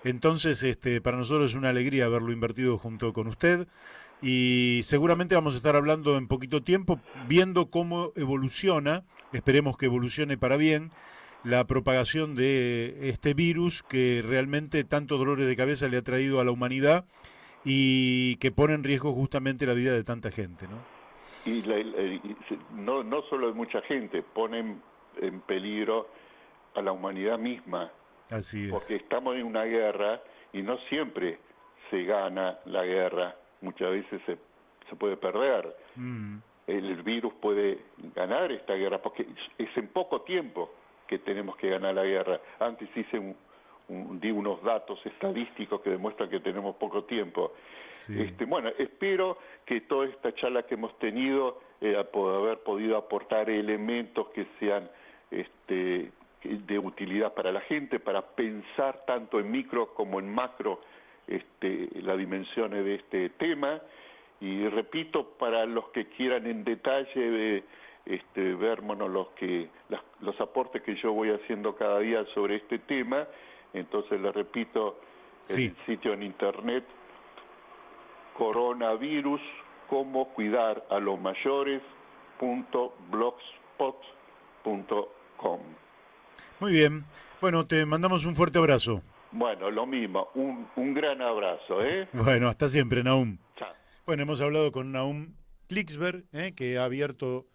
Entonces, para nosotros es una alegría haberlo invertido junto con usted. Y seguramente vamos a estar hablando en poquito tiempo, viendo cómo evoluciona, esperemos que evolucione para bien, la propagación de este virus que realmente tantos dolores de cabeza le ha traído a la humanidad y que pone en riesgo justamente la vida de tanta gente, ¿no? Y no solo de mucha gente, pone en peligro a la humanidad misma. Así es. Porque estamos en una guerra y no siempre se gana la guerra. Muchas veces se puede perder. El virus puede ganar esta guerra, porque es en poco tiempo que tenemos que ganar la guerra. Antes hice di unos datos estadísticos que demuestran que tenemos poco tiempo. Sí. Bueno, espero que toda esta charla que hemos tenido, haber podido aportar elementos que sean de utilidad para la gente, para pensar tanto en micro como en macro las dimensiones de este tema. Y repito, para los que quieran en detalle ver los aportes que yo voy haciendo cada día sobre este tema, entonces les repito Sí. el sitio en internet coronavirus, cómo cuidar a los mayores.blogspot.com. Muy bien. Bueno, te mandamos un fuerte abrazo. Bueno, lo mismo, un gran abrazo, ¿eh? Bueno, hasta siempre, Nahum. Chao. Bueno, hemos hablado con Nahum Klicksberg, que ha abierto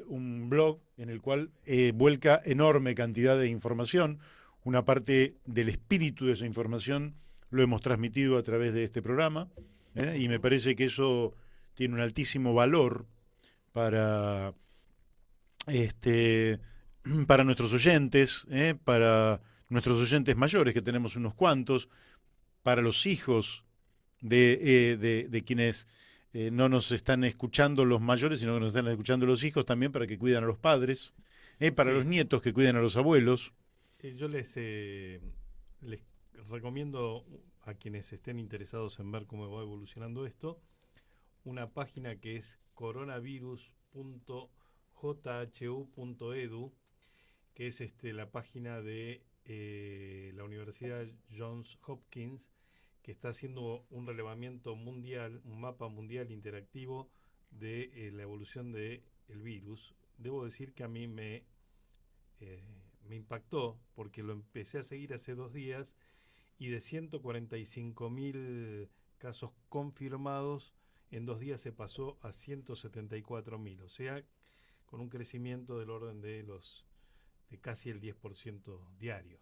un blog en el cual vuelca enorme cantidad de información. Una parte del espíritu de esa información lo hemos transmitido a través de este programa, y me parece que eso tiene un altísimo valor para para nuestros oyentes, para nuestros oyentes mayores, que tenemos unos cuantos, para los hijos de quienes no nos están escuchando los mayores, sino que nos están escuchando los hijos, también para que cuiden a los padres, para Sí. los nietos que cuiden a los abuelos. Yo les recomiendo a quienes estén interesados en ver cómo va evolucionando esto, una página que es coronavirus.jhu.edu, que es la página de la Universidad Johns Hopkins, que está haciendo un relevamiento mundial, un mapa mundial interactivo de la evolución del virus. Debo decir que a mí me impactó, porque lo empecé a seguir hace 2 días, y de 145.000 casos confirmados, en 2 días se pasó a 174.000, o sea, con un crecimiento del orden de casi el 10% diario.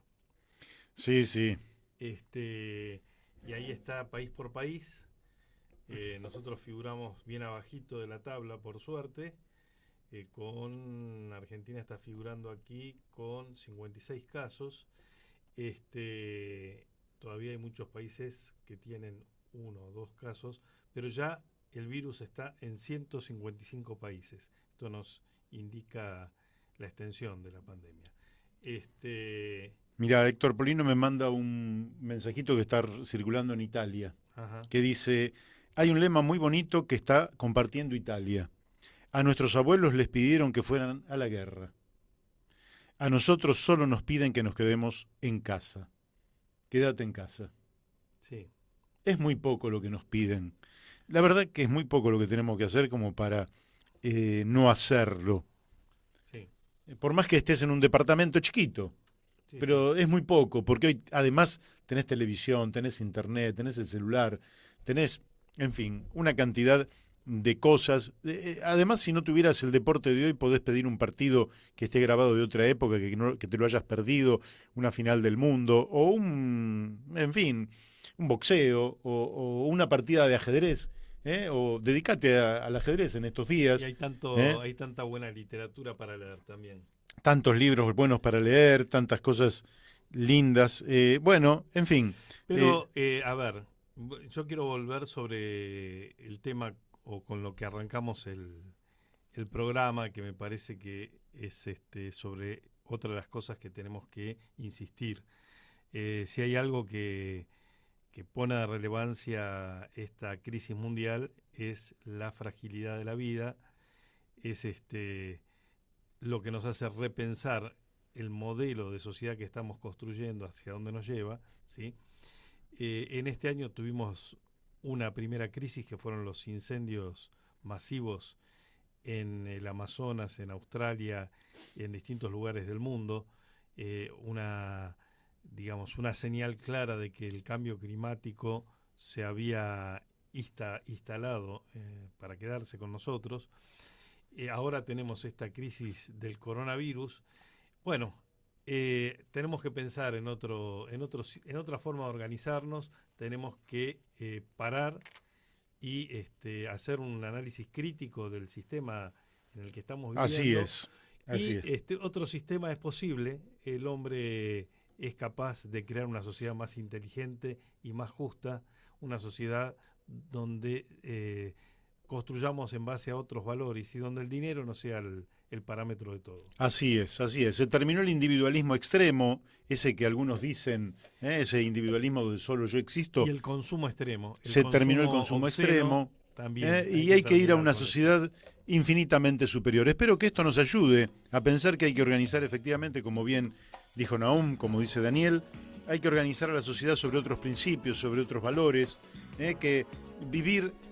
Sí, sí. Y ahí está país por país. Nosotros figuramos bien abajito de la tabla, por suerte. Con Argentina está figurando aquí con 56 casos. Todavía hay muchos países que tienen 1 o 2 casos, pero ya el virus está en 155 países. Esto nos indica la extensión de la pandemia. Mira, Héctor Polino me manda un mensajito que está circulando en Italia, Ajá. que dice: hay un lema muy bonito que está compartiendo Italia. A nuestros abuelos les pidieron que fueran a la guerra. A nosotros solo nos piden que nos quedemos en casa. Quédate en casa. Sí. Es muy poco lo que nos piden. La verdad que es muy poco lo que tenemos que hacer como para no hacerlo. Sí. Por más que estés en un departamento chiquito. Sí, Pero es muy poco, porque hoy además tenés televisión, tenés internet, tenés el celular, tenés, en fin, una cantidad de cosas. Además, si no tuvieras el deporte de hoy, podés pedir un partido que esté grabado de otra época, que te lo hayas perdido, una final del mundo, o en fin, un boxeo, o una partida de ajedrez. O dedícate al ajedrez en estos días. Y hay tanta buena literatura para leer también. Tantos libros buenos para leer, tantas cosas lindas. Bueno, en fin. Pero, a ver, yo quiero volver sobre el tema, o con lo que arrancamos el programa, que me parece que es sobre otra de las cosas que tenemos que insistir. Si hay algo que pone de relevancia esta crisis mundial, es la fragilidad de la vida, es lo que nos hace repensar el modelo de sociedad que estamos construyendo, hacia dónde nos lleva, ¿sí? En este año tuvimos una primera crisis, que fueron los incendios masivos en el Amazonas, en Australia y en distintos lugares del mundo. Una señal clara de que el cambio climático se había instalado para quedarse con nosotros. Ahora tenemos esta crisis del coronavirus. Bueno, tenemos que pensar en otra forma de organizarnos. Tenemos que parar y hacer un análisis crítico del sistema en el que estamos viviendo. Así es. Otro sistema es posible. El hombre es capaz de crear una sociedad más inteligente y más justa, una sociedad donde construyamos en base a otros valores y donde el dinero no sea el parámetro de todo. Así es, así es. Se terminó el individualismo extremo, ese que algunos dicen, ese individualismo donde solo yo existo. Y el consumo extremo. Terminó el consumo extremo. También Y hay que ir a una sociedad infinitamente superior. Espero que esto nos ayude a pensar que hay que organizar efectivamente, como bien dijo Nahum, como dice Daniel, hay que organizar a la sociedad sobre otros principios, sobre otros valores, que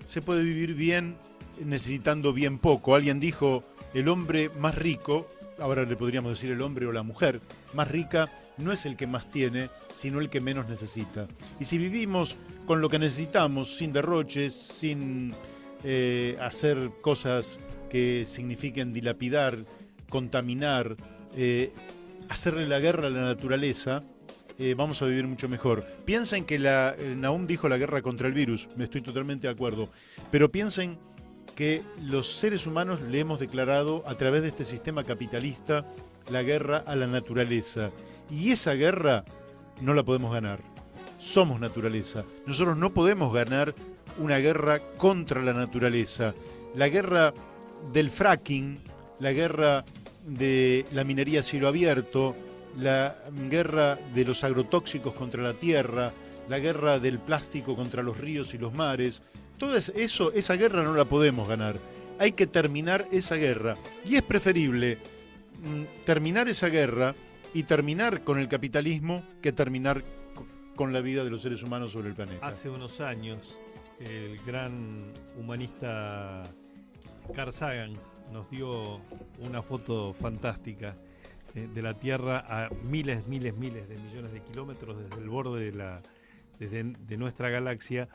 se puede vivir bien necesitando bien poco. Alguien dijo, el hombre más rico, ahora le podríamos decir el hombre o la mujer más rica, no es el que más tiene, sino el que menos necesita. Y si vivimos con lo que necesitamos, sin derroches, sin hacer cosas que signifiquen dilapidar, contaminar, hacerle la guerra a la naturaleza, vamos a vivir mucho mejor. Piensen que Nahum dijo la guerra contra el virus, me estoy totalmente de acuerdo, pero piensen que los seres humanos le hemos declarado a través de este sistema capitalista la guerra a la naturaleza. Y esa guerra no la podemos ganar. Somos naturaleza. Nosotros no podemos ganar una guerra contra la naturaleza. La guerra del fracking, la guerra de la minería a cielo abierto, la guerra de los agrotóxicos contra la tierra, la guerra del plástico contra los ríos y los mares, todo eso, esa guerra no la podemos ganar. Hay que terminar esa guerra. Y es preferible terminar esa guerra y terminar con el capitalismo que terminar con la vida de los seres humanos sobre el planeta. Hace unos años, el gran humanista Carl Sagan nos dio una foto fantástica de la Tierra a miles de millones de kilómetros desde el borde de nuestra galaxia,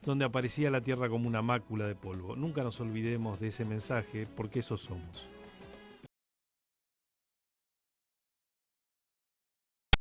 donde aparecía la Tierra como una mácula de polvo. Nunca nos olvidemos de ese mensaje, porque eso somos.